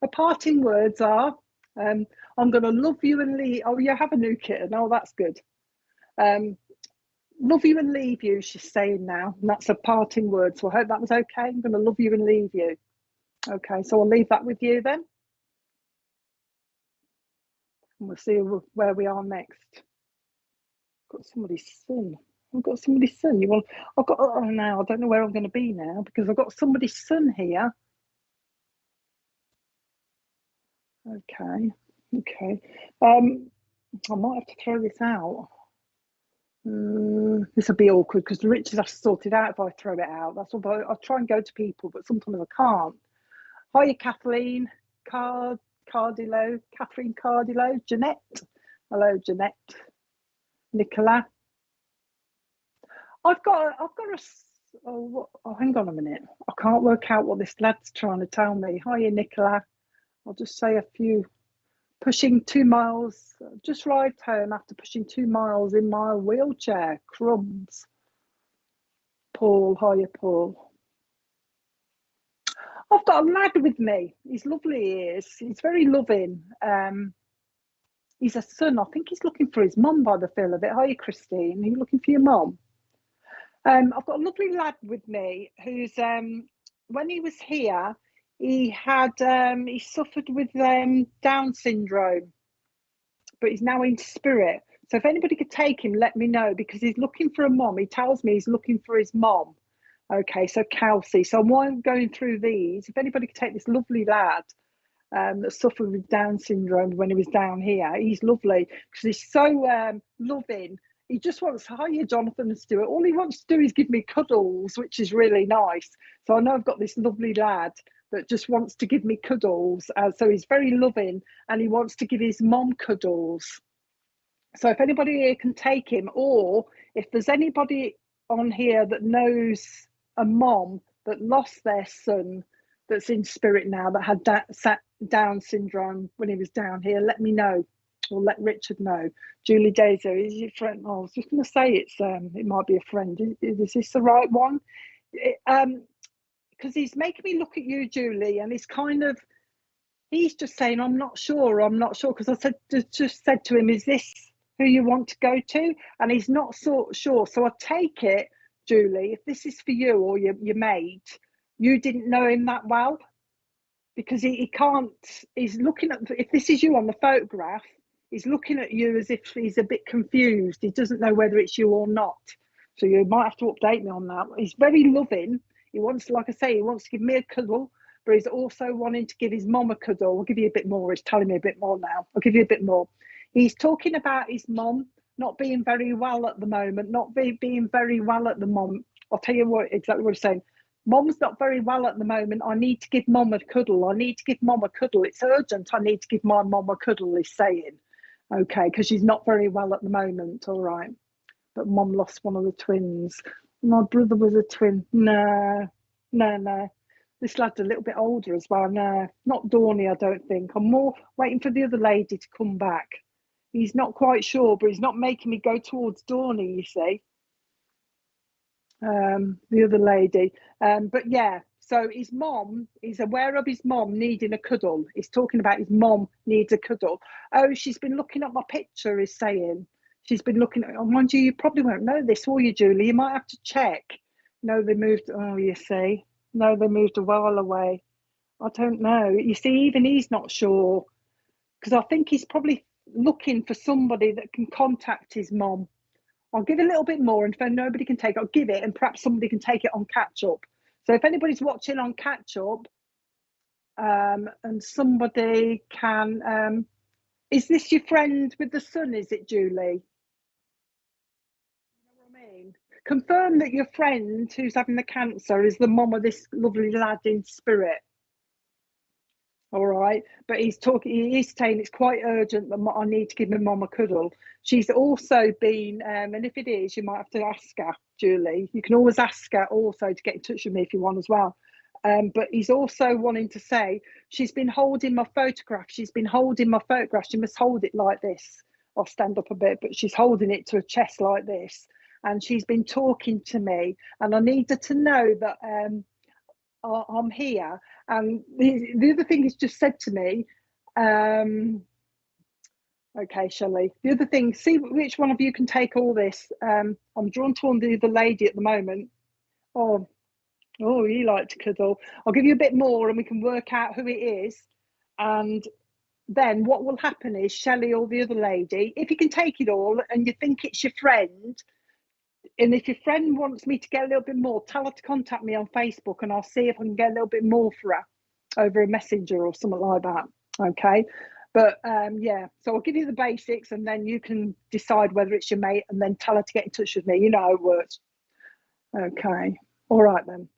her parting words are, I'm going to love you and leave. Oh, you have a new kitten. Oh, that's good. Love you and leave you, she's saying now. And that's a parting word. So I hope that was okay. I'm going to love you and leave you. Okay, so I'll leave that with you then. And we'll see where we are next. Got somebody's son. I've got somebody's son. You want? I've got. Oh, now I don't know where I'm going to be now because I've got somebody's son here. Okay. I might have to throw this out. This will be awkward because the riches have to sort it out if I throw it out. That's all. I'll try and go to people, but sometimes I can't. Hiya, Kathleen Cardillo, Catherine Cardillo, Jeanette. Hello, Jeanette. Nicola. I've got a. Oh, hang on a minute. I can't work out what this lad's trying to tell me. Hiya, Nicola. I'll just say a few. Pushing 2 miles. Just arrived home after pushing 2 miles in my wheelchair. Crumbs. Paul. Hiya, Paul. I've got a lad with me. He's lovely. He is. He's very loving. He's a son. I think he's looking for his mum by the feel of it. Hiya, Christine. Are you looking for your mum? I've got a lovely lad with me who's when he was here, he suffered with Down syndrome, but he's now in spirit. So if anybody could take him, let me know, because he's looking for a mum. He tells me he's looking for his mum. Okay, so Kelsey. So while I'm going through these, if anybody could take this lovely lad that suffered with Down syndrome when he was down here, he's lovely because he's so loving. He just wants, hiya, Jonathan and Stuart. All he wants to do is give me cuddles, which is really nice. So I know I've got this lovely lad that just wants to give me cuddles. So he's very loving and he wants to give his mom cuddles. So if anybody here can take him, or if there's anybody on here that knows a mom that lost their son that's in spirit now, that had Down syndrome when he was down here, let me know. Or let Richard know. Julie Daisy, is your friend? Oh, I was just going to say it might be a friend. Is this the right one? Because he's making me look at you, Julie, and he's just saying, I'm not sure. Because I just said to him, is this who you want to go to? And he's not sure. So I take it, Julie, if this is for you or your mate, you didn't know him that well, because he can't. He's looking at. If this is you on the photograph, he's looking at you as if he's a bit confused. He doesn't know whether it's you or not. So you might have to update me on that. He's very loving. He wants, like I say, he wants to give me a cuddle, but he's also wanting to give his mum a cuddle. I'll give you a bit more. He's telling me a bit more now. I'll give you a bit more. He's talking about his mum not being very well at the moment, being very well at the moment. I'll tell you exactly what he's saying. Mum's not very well at the moment. I need to give mum a cuddle. It's urgent. I need to give my mum a cuddle, he's saying. Okay, because she's not very well at the moment. All right. But mum lost one of the twins. My brother was a twin. No. This lad's a little bit older as well. No, not Dawny, I don't think. I'm more waiting for the other lady to come back. He's not quite sure, but he's not making me go towards Dawny, you see. The other lady. But yeah, so his mom, he's aware of his mom needing a cuddle. He's talking about his mom needs a cuddle. Oh, she's been looking at my picture, he's saying. She's been looking at, mind you, you probably won't know this, will you, Julie? You might have to check. No, they moved, oh, you see. No, they moved a while away. I don't know. You see, even he's not sure, because I think he's probably looking for somebody that can contact his mom. I'll give a little bit more, and if nobody can take it, I'll give it, and perhaps somebody can take it on catch up. So if anybody's watching on catch up, and somebody can, is this your friend with the son? Is it, Julie? You know what I mean? Confirm that your friend who's having the cancer is the mum of this lovely lad in spirit. All right, but he's saying it's quite urgent that I need to give my mum a cuddle. She's also been, and if it is, you might have to ask her, Julie. You can always ask her also to get in touch with me if you want as well. But he's also wanting to say, she's been holding my photograph. She must hold it like this. I'll stand up a bit, but she's holding it to her chest like this. And she's been talking to me, and I need her to know that I'm here. And the other thing he's just said to me, Okay, Shelley. The other thing, see which one of you can take all this. I'm drawn to the other lady at the moment. Oh, oh, you like to cuddle. I'll give you a bit more and we can work out who it is. And then what will happen is Shelley or the other lady, if you can take it all and you think it's your friend, and if your friend wants me to get a little bit more, tell her to contact me on Facebook and I'll see if I can get a little bit more for her over a messenger or something like that. Okay. But yeah, so I'll give you the basics and then you can decide whether it's your mate and then tell her to get in touch with me. You know how it works. Okay. All right then.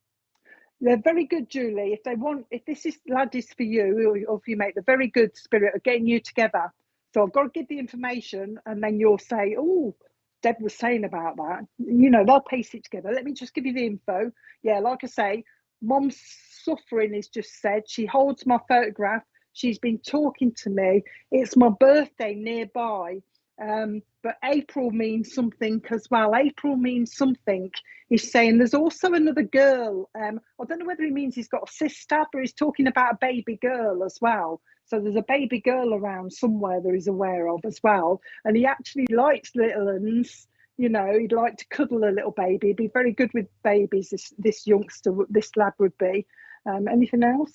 They're very good, Julie. If this is lad is for you or for your mate, they're very good spirit of getting you together. So I've got to give the information and then you'll say, oh, Deb was saying about that. You know, they'll piece it together. Let me just give you the info. Yeah, like I say, Mom's suffering is just said. She holds my photograph. She's been talking to me. It's my birthday nearby. But April means something as well. April means something. He's saying there's also another girl. I don't know whether he means he's got a sister, but he's talking about a baby girl as well. So there's a baby girl around somewhere that he's aware of as well. And he actually likes little ones. You know, he'd like to cuddle a little baby. He'd be very good with babies, this youngster, this lad would be. Anything else?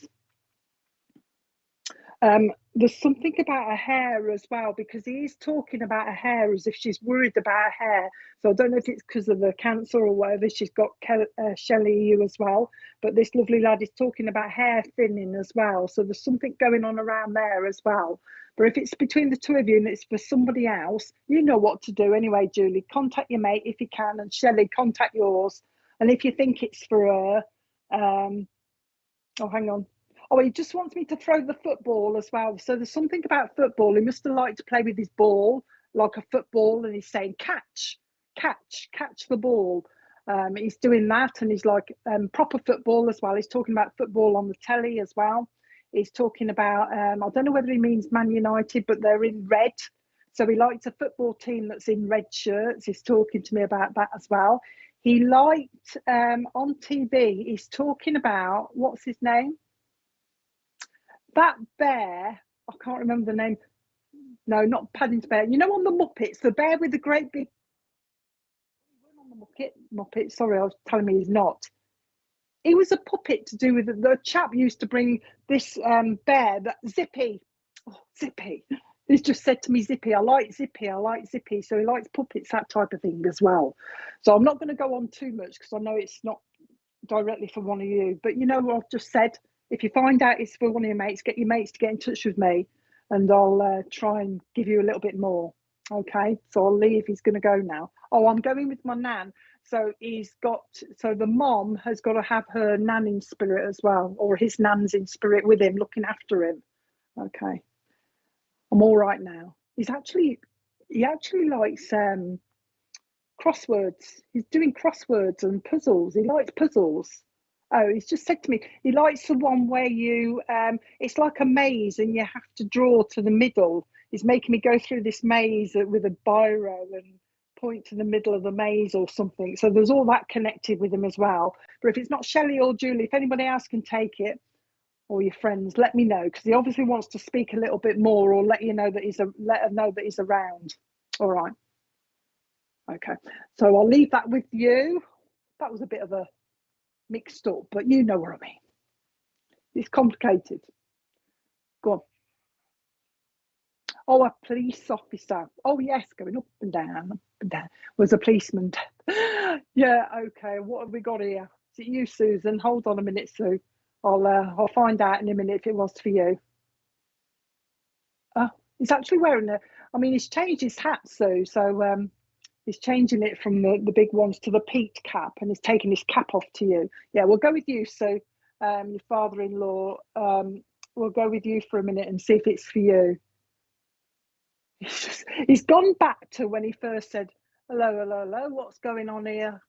There's something about her hair as well, because he is talking about her hair as if she's worried about her hair. So I don't know if it's because of the cancer or whatever. She's got Shelley you as well. But this lovely lad is talking about hair thinning as well. So there's something going on around there as well. But if it's between the two of you and it's for somebody else, you know what to do anyway, Julie. Contact your mate if you can, and Shelley, contact yours. And if you think it's for her, oh, hang on. Oh, he just wants me to throw the football as well. So there's something about football. He must have liked to play with his ball, like a football, and he's saying, catch the ball. He's doing that, and he's like proper football as well. He's talking about football on the telly as well. He's talking about, I don't know whether he means Man United, but they're in red. So he likes a football team that's in red shirts. He's talking to me about that as well. He liked on TV, he's talking about, what's his name? That bear, I can't remember the name. No, not Paddington Bear. You know, on the Muppets, the bear with the great big. On the Muppet. Sorry, I was telling me he's not. He was a puppet to do with the chap used to bring this bear, that Zippy. Oh, Zippy. He's just said to me, Zippy, I like Zippy. So he likes puppets, that type of thing as well. So I'm not going to go on too much because I know it's not directly for one of you. But you know what I've just said? If you find out it's for one of your mates, get your mates to get in touch with me and I'll try and give you a little bit more. Okay, so I'll leave. He's going to go now. Oh, I'm going with my nan. So the mom has got to have her nan in spirit as well, or his nan's in spirit with him, looking after him. Okay, I'm all right now. He actually likes crosswords. He's doing crosswords and puzzles. He likes puzzles. Oh, he's just said to me, he likes the one where you, it's like a maze and you have to draw to the middle. He's making me go through this maze with a biro and point to the middle of the maze or something. So there's all that connected with him as well. But if it's not Shelley or Julie, if anybody else can take it, or your friends, let me know, because he obviously wants to speak a little bit more, or let her know that he's around. All right. Okay. So I'll leave that with you. That was a bit of a mixed up, but you know what I mean. It's complicated. Go on. Oh, a police officer. Oh yes, going up and down was a policeman. Yeah, okay. What have we got here? Is it you, Susan? Hold on a minute, Sue. I'll find out in a minute if it was for you. Oh, he's actually wearing he's changed his hat, Sue. So he's changing it from the big ones to the peaked cap, and he's taking his cap off to you. Yeah, we'll go with you, Sue. Your father-in-law. We'll go with you for a minute and see if it's for you. He's gone back to when he first said, hello, what's going on here?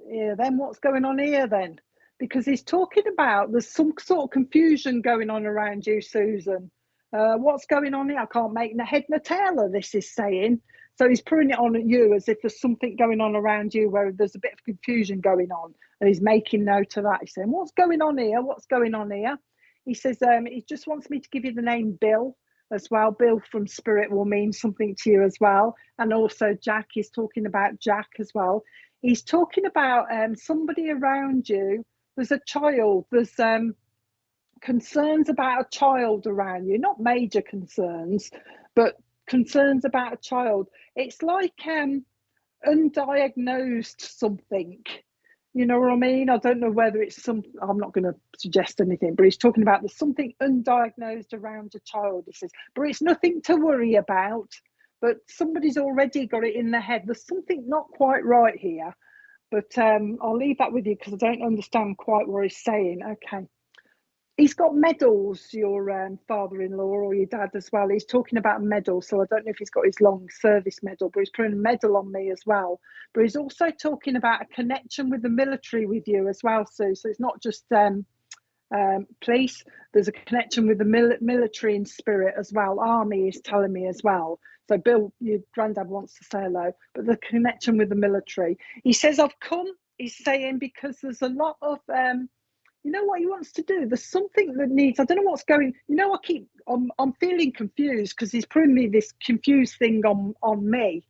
Yeah, then what's going on here then? Because he's talking about there's some sort of confusion going on around you, Susan. What's going on here? I can't make the head nor tail of this, is saying. So he's putting it on at you as if there's something going on around you where there's a bit of confusion going on. And he's making note of that. He's saying, what's going on here? What's going on here? He says he just wants me to give you the name Bill as well. Bill from Spirit will mean something to you as well. And also Jack, he's talking about Jack as well. He's talking about somebody around you. There's a child, there's concerns about a child around you, not major concerns, but concerns about a child. It's like undiagnosed something. You know what I mean? I don't know whether it's some, I'm not going to suggest anything, but he's talking about there's something undiagnosed around a child, he says, but it's nothing to worry about. But somebody's already got it in their head. There's something not quite right here. But I'll leave that with you because I don't understand quite what he's saying. Okay. He's got medals, your father-in-law or your dad as well. He's talking about medals, so I don't know if he's got his long service medal, but he's putting a medal on me as well. But he's also talking about a connection with the military with you as well, Sue. So it's not just police. There's a connection with the military in spirit as well. Army is telling me as well. So Bill, your granddad wants to say hello, but the connection with the military. He says, I've come, he's saying, because there's a lot of... you know what he wants to do? There's something that needs, I don't know what's going, you know, I'm feeling confused because he's putting me this confused thing on me,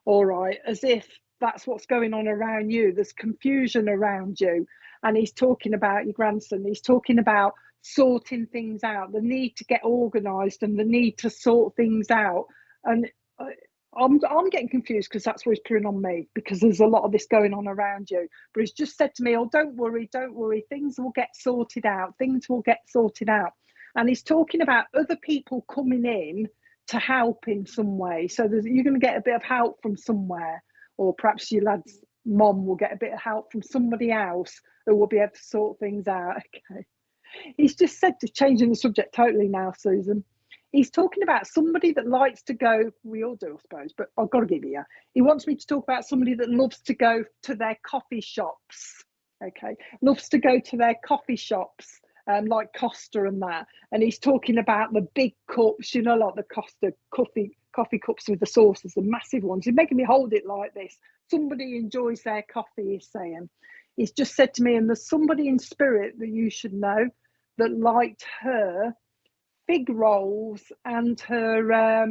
all right, as if that's what's going on around you. There's confusion around you. And he's talking about your grandson. He's talking about sorting things out, the need to get organised and the need to sort things out. And I'm getting confused because that's what he's putting on me, because there's a lot of this going on around you. But he's just said to me, oh, don't worry, things will get sorted out, And he's talking about other people coming in to help in some way. So you're going to get a bit of help from somewhere, or perhaps your lad's mom will get a bit of help from somebody else who will be able to sort things out. Okay. He's just said, to changing the subject totally now, Susan. He's talking about somebody that likes to go, we all do, I suppose, but I've got to give you. He wants me to talk about somebody that loves to go to their coffee shops, okay? Loves to go to their coffee shops, like Costa and that. And he's talking about the big cups, you know, like the Costa coffee cups with the saucers, the massive ones. He's making me hold it like this. Somebody enjoys their coffee, he's saying. He's just said to me, and there's somebody in spirit that you should know that liked her fig rolls and her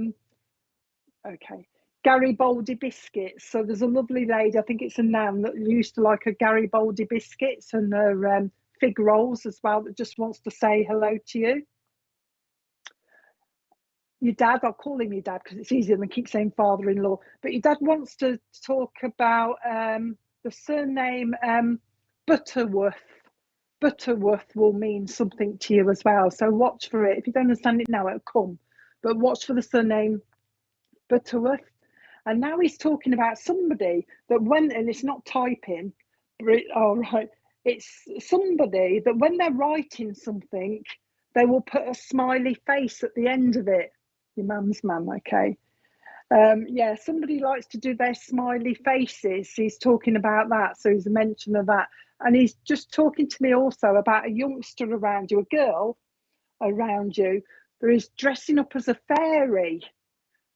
Garibaldi biscuits. So there's a lovely lady, I think it's a Nan, that used to like her Garibaldi biscuits and her fig rolls as well, that just wants to say hello to you. Your dad, I'll call him your dad because it's easier than keep saying father-in-law, but your dad wants to talk about the surname Butterworth. Butterworth will mean something to you as well. So watch for it. If you don't understand it now, it'll come. But watch for the surname Butterworth. And now he's talking about somebody that when, and it's not typing, it's somebody that when they're writing something, they will put a smiley face at the end of it. Your mum's mum, okay. Yeah, somebody likes to do their smiley faces. He's talking about that. So he's a mention of that. And he's just talking to me also about a youngster around you, a girl around you that is dressing up as a fairy.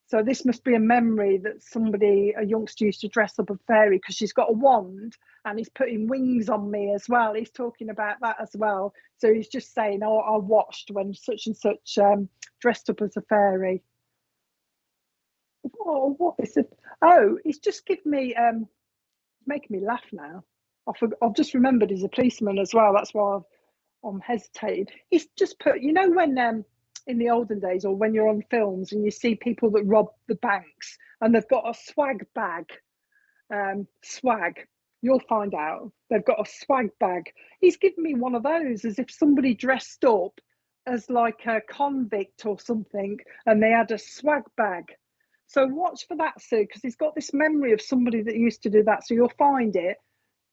So this must be a memory that somebody, a youngster, used to dress up a fairy because she's got a wand and he's putting wings on me as well. He's talking about that as well. So he's just saying, oh, I watched when such and such dressed up as a fairy. Oh, what is it? Oh, he's just given me, making me laugh now. I've just remembered he's a policeman as well. That's why I'm hesitating. He's just put, you know, when in the olden days, or when you're on films and you see people that rob the banks and they've got a swag bag, you'll find out they've got a swag bag. He's given me one of those, as if somebody dressed up as like a convict or something and they had a swag bag. So watch for that, Sue, because he's got this memory of somebody that used to do that. So you'll find it.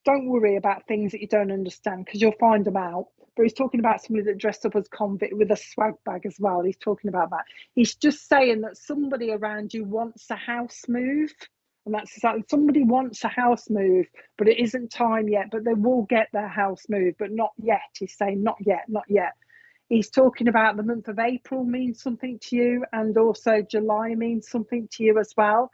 Don't worry about things that you don't understand, because you'll find them out. But he's talking about somebody that dressed up as convict with a swag bag as well. He's talking about that. He's just saying that somebody around you wants a house move. And that's exactly, somebody wants a house move, but it isn't time yet. But they will get their house move, but not yet. He's saying not yet, not yet. He's talking about the month of April means something to you, and also July means something to you as well.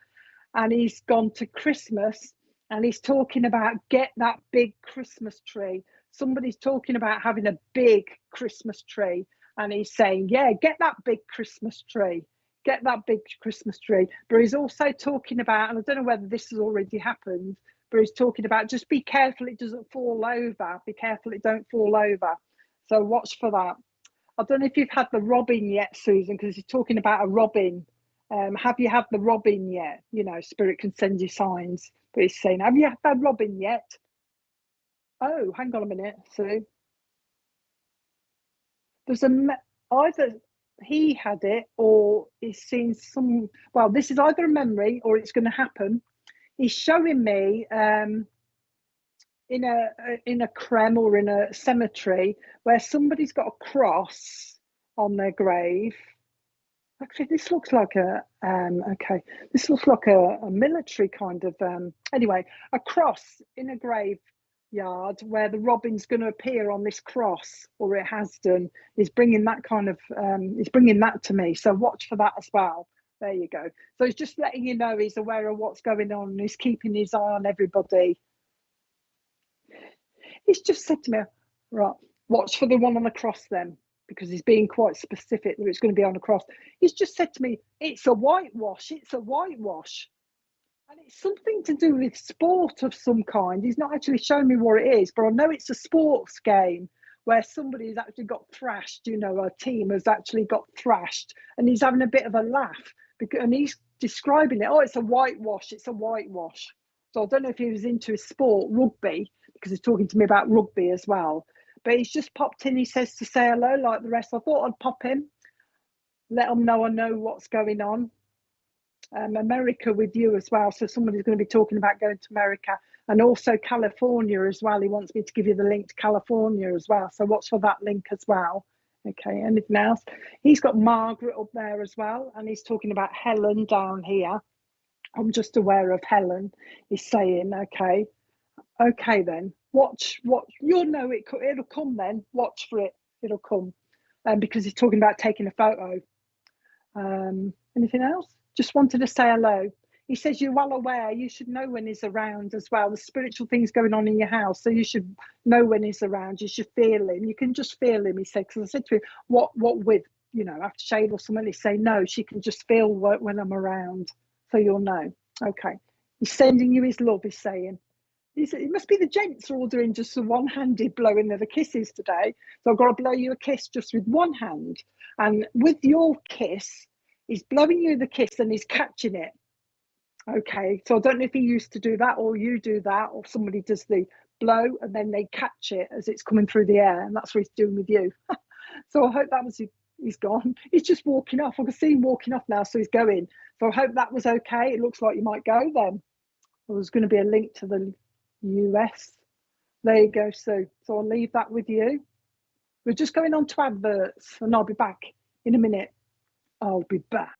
And he's gone to Christmas, and he's talking about get that big Christmas tree. somebody's talking about having a big Christmas tree, and he's saying, yeah, get that big Christmas tree. Get that big Christmas tree. But he's also talking about, and I don't know whether this has already happened, but he's talking about just be careful it doesn't fall over. Be careful it don't fall over. So watch for that. I don't know if you've had the robin yet, Susan, because he's talking about a robin. Have you had the robin yet? You know, spirit can send you signs. But he's saying, have you had that robin yet? Oh, hang on a minute, Sue. There's either he had it or he's seen some. Well, this is either a memory or it's going to happen. He's showing me in a creme or in a cemetery where somebody's got a cross on their grave. Actually, this looks like a this looks like a military kind of anyway, a cross in a graveyard where the robin's going to appear on this cross, or it has done. Is bringing that kind of is bringing that to me. So watch for that as well. There you go. So he's just letting you know he's aware of what's going on and he's keeping his eye on everybody. He's just said to me, right, watch for the one on the cross then, because he's being quite specific that it's going to be on the cross. He's just said to me, it's a whitewash, it's a whitewash. And it's something to do with sport of some kind. He's not actually showing me what it is, but I know it's a sports game where somebody's actually got thrashed, you know, a team has actually got thrashed, and he's having a bit of a laugh, and he's describing it, oh, it's a whitewash, it's a whitewash. So I don't know if he was into his sport, rugby, because he's talking to me about rugby as well. But he's just popped in, he says to say hello like the rest. I thought I'd pop in, let them know I know what's going on. America with you as well. So somebody's going to be talking about going to America, and also California as well. He wants me to give you the link to California as well. So watch for that link as well. Okay, anything else? He's got Margaret up there as well, and he's talking about Helen down here. I'm just aware of Helen. He's saying, okay then, watch, you'll know it'll come then. Watch for it, it'll come. Because he's talking about taking a photo. Anything else? Just wanted to say hello. He says you're well aware, you should know when he's around as well. The spiritual things going on in your house, so you should know when he's around. You should feel him. You can just feel him, he said. Because I said to him, what with, you know, aftershave or something? He's saying, no, she can just feel when I'm around, so you'll know. Okay. He's sending you his love, he's saying. It must be the gents are all doing just a one-handed blowing of the kisses today. So I've got to blow you a kiss just with one hand. And with your kiss, he's blowing you the kiss and he's catching it. Okay, so I don't know if he used to do that, or you do that, or somebody does the blow and then they catch it as it's coming through the air, and that's what he's doing with you. So I hope that was, he's gone. He's just walking off. I can see him walking off now, so he's going. So I hope that was okay. It looks like you might go then. There's going to be a link to the US. There you go, Sue. So I'll leave that with you. We're just going on to adverts, and I'll be back in a minute. I'll be back.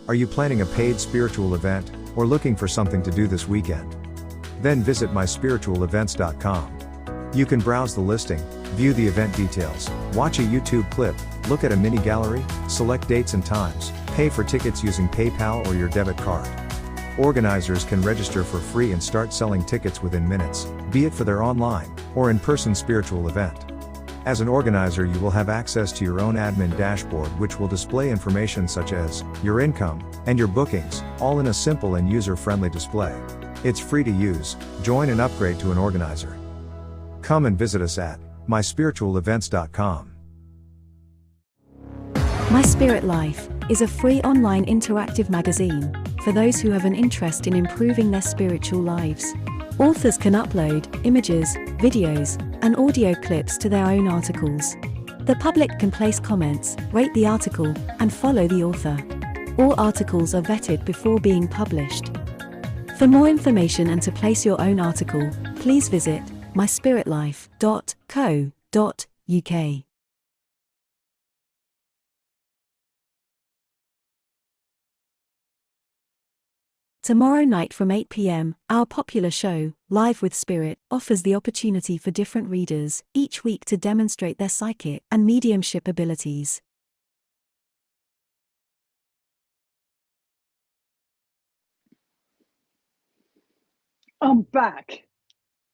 Are you planning a paid spiritual event, or looking for something to do this weekend? Then visit myspiritualevents.com. You can browse the listing, view the event details, watch a YouTube clip, look at a mini gallery, select dates and times, pay for tickets using PayPal or your debit card. Organizers can register for free and start selling tickets within minutes, be it for their online or in-person spiritual event. As an organizer, you will have access to your own admin dashboard, which will display information such as your income and your bookings, all in a simple and user-friendly display. It's free to use. Join and upgrade to an organizer. Come and visit us at myspiritualevents.com. My Spirit Life is a free online interactive magazine for those who have an interest in improving their spiritual lives. Authors can upload images, videos, and audio clips to their own articles. The public can place comments, rate the article, and follow the author. All articles are vetted before being published. For more information and to place your own article, please visit myspiritlife.co.uk. Tomorrow night from 8 p.m, our popular show, Live with Spirit, offers the opportunity for different readers each week to demonstrate their psychic and mediumship abilities. I'm back.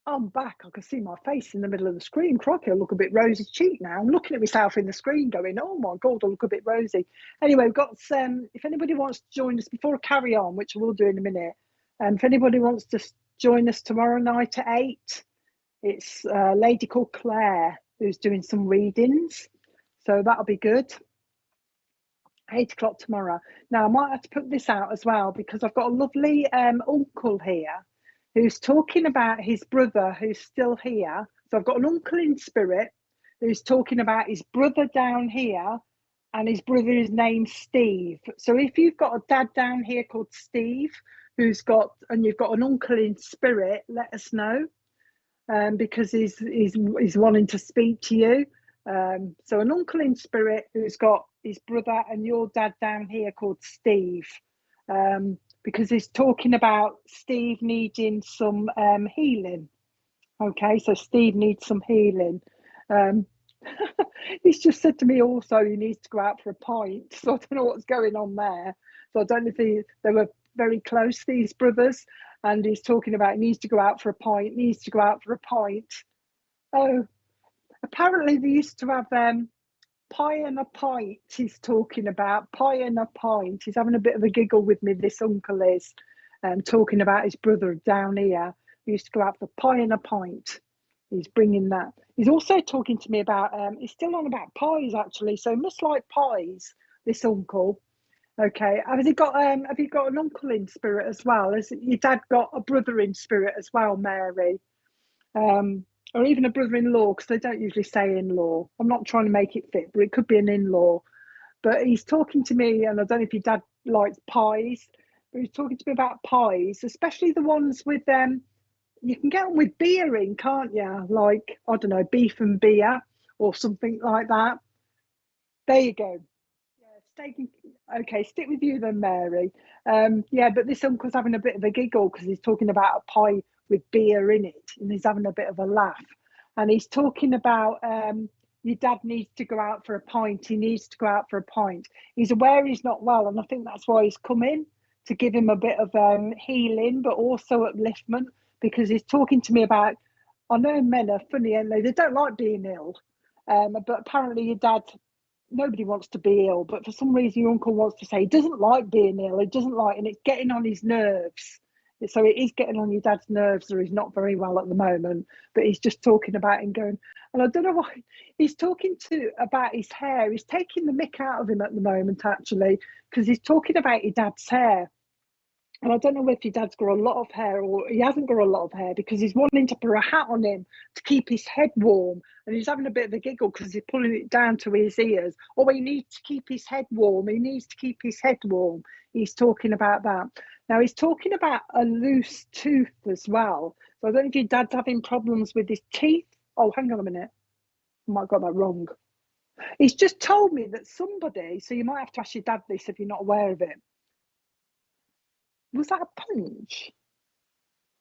I'm back. I can see my face in the middle of the screen. Crikey, I look a bit rosy cheek now. I'm looking at myself in the screen going, oh my God, I look a bit rosy. Anyway, we've got some, if anybody wants to join us before I carry on, which we'll do in a minute, if anybody wants to join us tomorrow night at 8, it's a lady called Claire who's doing some readings. So that'll be good. 8 o'clock tomorrow. Now, I might have to put this out as well because I've got a lovely uncle here who's talking about his brother who's still here. So I've got an uncle in spirit who's talking about his brother down here, and his brother is named Steve. So if you've got a dad down here called Steve and you've got an uncle in spirit, let us know, because he's wanting to speak to you. So an uncle in spirit who's got his brother and your dad down here called Steve, because he's talking about Steve needing some healing. Okay, so Steve needs some healing. He's just said to me also he needs to go out for a pint. So I don't know what's going on there. So I don't know if they were very close, these brothers, and he's talking about he needs to go out for a pint, needs to go out for a pint. Oh, apparently they used to have pie and a pint. He's talking about pie and a pint. He's having a bit of a giggle with me, this uncle is, talking about his brother down here. He used to go out for pie and a pint. He's bringing that. He's also talking to me about, he's still on about pies actually, so he must like pies, this uncle. Okay, have you got an uncle in spirit as well? Has your dad got a brother in spirit as well, Mary? Or even a brother-in-law, because they don't usually say in-law. I'm not trying to make it fit, but it could be an in-law. But he's talking to me, and I don't know if your dad likes pies, but he's talking to me about pies, especially the ones with you can get them with beer in, can't you? Like, I don't know, beef and beer or something like that. There you go. Yeah, okay, stick with you then, Mary. Yeah, but this uncle's having a bit of a giggle because he's talking about a pie with beer in it, and he's having a bit of a laugh. And he's talking about your dad needs to go out for a pint. He needs to go out for a pint. He's aware he's not well, and I think that's why he's come in to give him a bit of healing, but also upliftment, because he's talking to me about. I know men are funny, and they don't like being ill, but apparently your dad. Nobody wants to be ill, but for some reason your uncle wants to say he doesn't like being ill. He doesn't like, and it's getting on his nerves. So it is getting on your dad's nerves, or he's not very well at the moment. But he's just talking about him going, and I don't know why he's talking about his hair. He's taking the mick out of him at the moment, actually, because he's talking about your dad's hair. And I don't know if your dad's got a lot of hair or he hasn't got a lot of hair, because he's wanting to put a hat on him to keep his head warm. And he's having a bit of a giggle because he's pulling it down to his ears. Oh, he needs to keep his head warm. He needs to keep his head warm. He's talking about that. Now, he's talking about a loose tooth as well. So I don't know if your dad's having problems with his teeth. Oh, hang on a minute. I might have got that wrong. He's just told me that somebody, so you might have to ask your dad this if you're not aware of it. Was that a punch?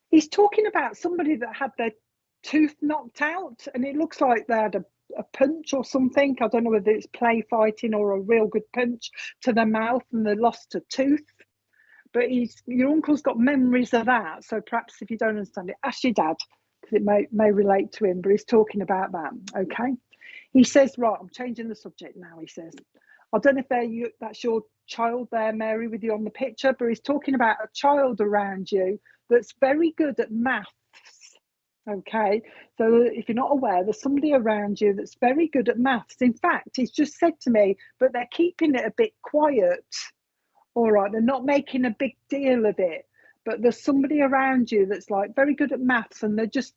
He's talking about somebody that had their tooth knocked out, and it looks like they had a punch or something. I don't know whether it's play fighting or a real good punch to their mouth, and they lost a tooth. But your uncle's got memories of that. So perhaps if you don't understand it, ask your dad, because it may relate to him. But he's talking about that. Okay. He says, right, I'm changing the subject now. He says, I don't know if that's your child there, Mary, with you on the picture, but he's talking about a child around you that's very good at maths. Okay, so if you're not aware, there's somebody around you that's very good at maths. In fact, he's just said to me, but they're keeping it a bit quiet. All right, they're not making a big deal of it, but there's somebody around you that's like very good at maths, and they're just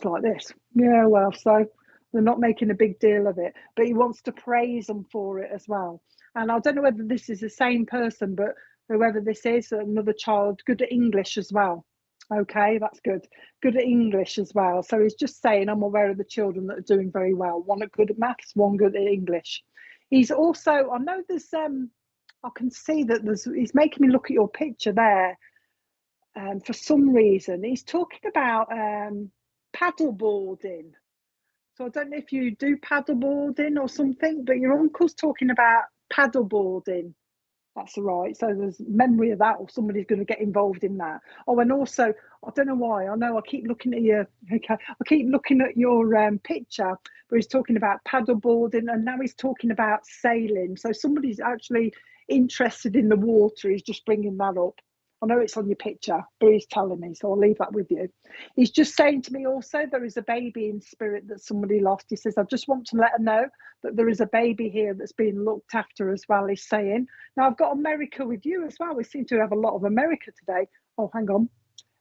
like this. Yeah, well, so they're not making a big deal of it, but he wants to praise them for it as well. And I don't know whether this is the same person, but whoever this is, another child, good at English as well. Okay, that's good. Good at English as well. So he's just saying, I'm aware of the children that are doing very well. One good at maths, one good at English. He's also, I know there's, I can see that he's making me look at your picture there. For some reason, he's talking about paddleboarding. So I don't know if you do paddleboarding or something, but your uncle's talking about paddleboarding. That's right. So there's memory of that, or somebody's going to get involved in that. Oh, and also, I don't know why. I know I keep looking at your. Okay, I keep looking at your picture where he's talking about paddleboarding, and now he's talking about sailing. So somebody's actually interested in the water. He's just bringing that up. I know it's on your picture, but he's telling me, so I'll leave that with you. He's just saying to me also, there is a baby in spirit that somebody lost. He says, I just want to let her know that there is a baby here that's being looked after as well, he's saying. Now, I've got America with you as well. We seem to have a lot of America today. Oh, hang on.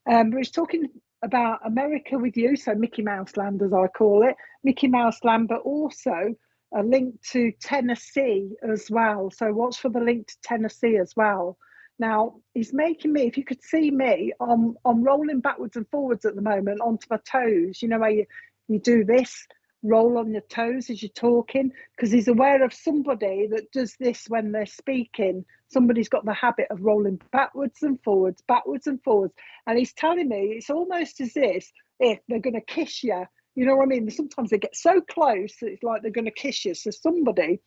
But he's talking about America with you, so Mickey Mouse Land, as I call it, Mickey Mouse Land, but also a link to Tennessee as well. So watch for the link to Tennessee as well. Now, he's making me, if you could see me, I'm rolling backwards and forwards at the moment onto my toes. You know, where you do this, roll on your toes as you're talking, because he's aware of somebody that does this when they're speaking. Somebody's got the habit of rolling backwards and forwards. And he's telling me it's almost as if they're going to kiss you. You know what I mean? Sometimes they get so close that it's like they're going to kiss you. So somebody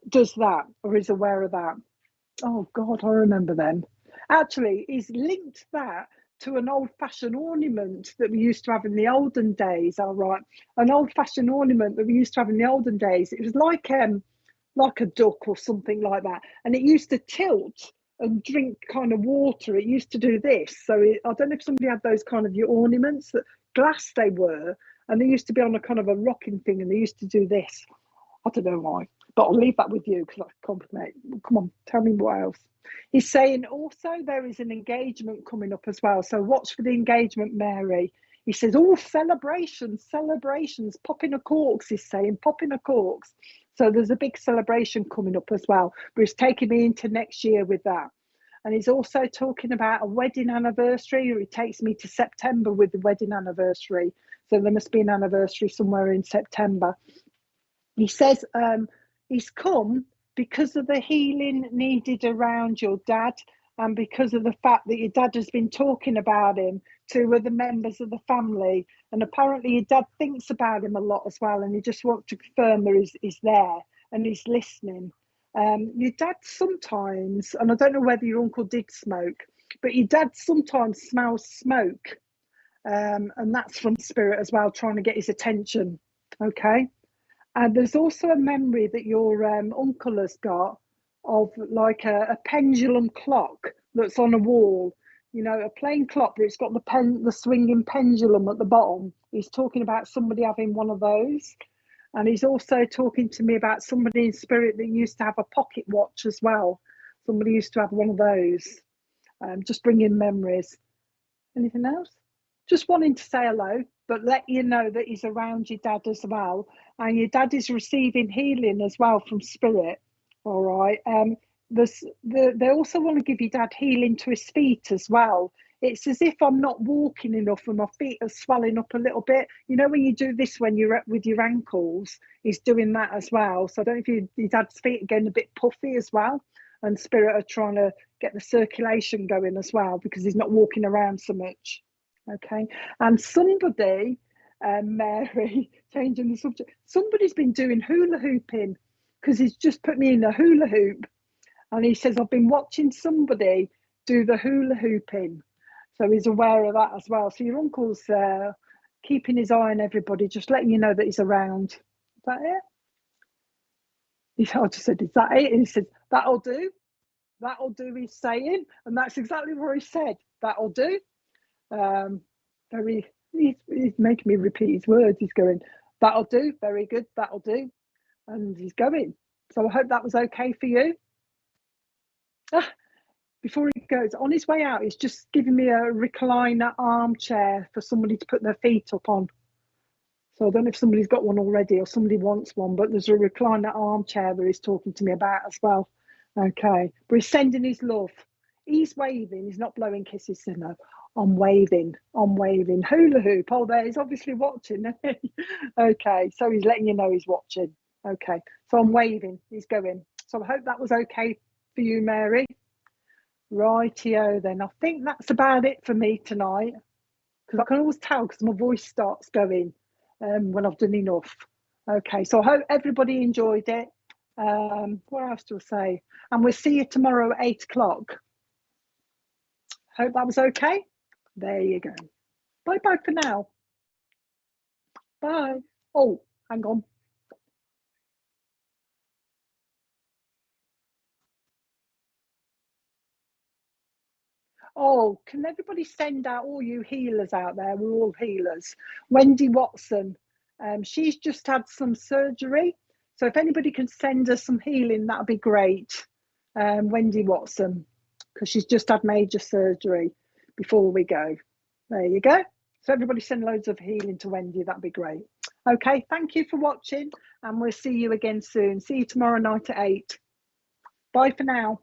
does that or is aware of that. Oh, God, I remember them. Actually, he's linked that to an old-fashioned ornament that we used to have in the olden days, all right? An old-fashioned ornament that we used to have in the olden days. It was like a duck or something like that. And it used to tilt and drink kind of water. It used to do this. So I don't know if somebody had those kind of your ornaments, that glass they were, and they used to be on a kind of a rocking thing, and they used to do this. I don't know why, but I'll leave that with you because I compliment. Come on, tell me what else. He's saying also there is an engagement coming up as well. So watch for the engagement, Mary. He says, oh, celebrations, popping of corks, he's saying, popping of corks. So there's a big celebration coming up as well. But he's taking me into next year with that. And he's also talking about a wedding anniversary, or he takes me to September with the wedding anniversary. So there must be an anniversary somewhere in September. He says he's come because of the healing needed around your dad, and because of the fact that your dad has been talking about him to other members of the family. And apparently your dad thinks about him a lot as well, and he just wants to confirm that he's there and he's listening. Your dad sometimes, and I don't know whether your uncle did smoke, but your dad sometimes smells smoke. And that's from spirit as well, trying to get his attention. Okay. And there's also a memory that your uncle has got of like a pendulum clock that's on a wall, you know, a plain clock, but it's got the swinging pendulum at the bottom. He's talking about somebody having one of those. And he's also talking to me about somebody in spirit that used to have a pocket watch as well. Somebody used to have one of those. Just bringing memories. Anything else? Just wanting to say hello, but let you know that he's around your dad as well. And your dad is receiving healing as well from spirit. All right. They also want to give your dad healing to his feet as well. It's as if I'm not walking enough and my feet are swelling up a little bit. You know, when you do this when you're with your ankles, he's doing that as well. So I don't know if your dad's feet are getting a bit puffy as well. And spirit are trying to get the circulation going as well because he's not walking around so much. Okay. And somebody, Mary, changing the subject, somebody's been doing hula hooping because he's just put me in a hula hoop. And he says, I've been watching somebody do the hula hooping. So he's aware of that as well. So your uncle's keeping his eye on everybody, just letting you know that he's around. Is that it? I just said, is that it? And he says, that'll do. That'll do, he's saying. And that's exactly what he said. That'll do. He's making me repeat his words. He's going, that'll do. Very good. That'll do. And he's going. So I hope that was okay for you. Before he goes, on his way out, he's just giving me a recliner armchair for somebody to put their feet up on. So I don't know if somebody's got one already or somebody wants one, but there's a recliner armchair that he's talking to me about as well. Okay, but he's sending his love. He's waving, he's not blowing kisses, you know. I'm waving. Hula hoop. Oh, there, he's obviously watching. Okay, so he's letting you know he's watching. Okay, so I'm waving, he's going. So I hope that was okay for you, Mary. Rightio then. I think that's about it for me tonight, because I can always tell because my voice starts going when I've done enough. Okay, so I hope everybody enjoyed it. What else do I say? And we'll see you tomorrow at 8 o'clock. Hope that was okay. There you go. Bye bye for now. Bye. Oh, hang on. Oh, can everybody send out, all you healers out there? We're all healers. Wendy Watson, she's just had some surgery. So if anybody can send us some healing, that'd be great. Wendy Watson, because she's just had major surgery before we go. There you go. So everybody send loads of healing to Wendy. That'd be great. Okay, thank you for watching, and we'll see you again soon. See you tomorrow night at 8. Bye for now.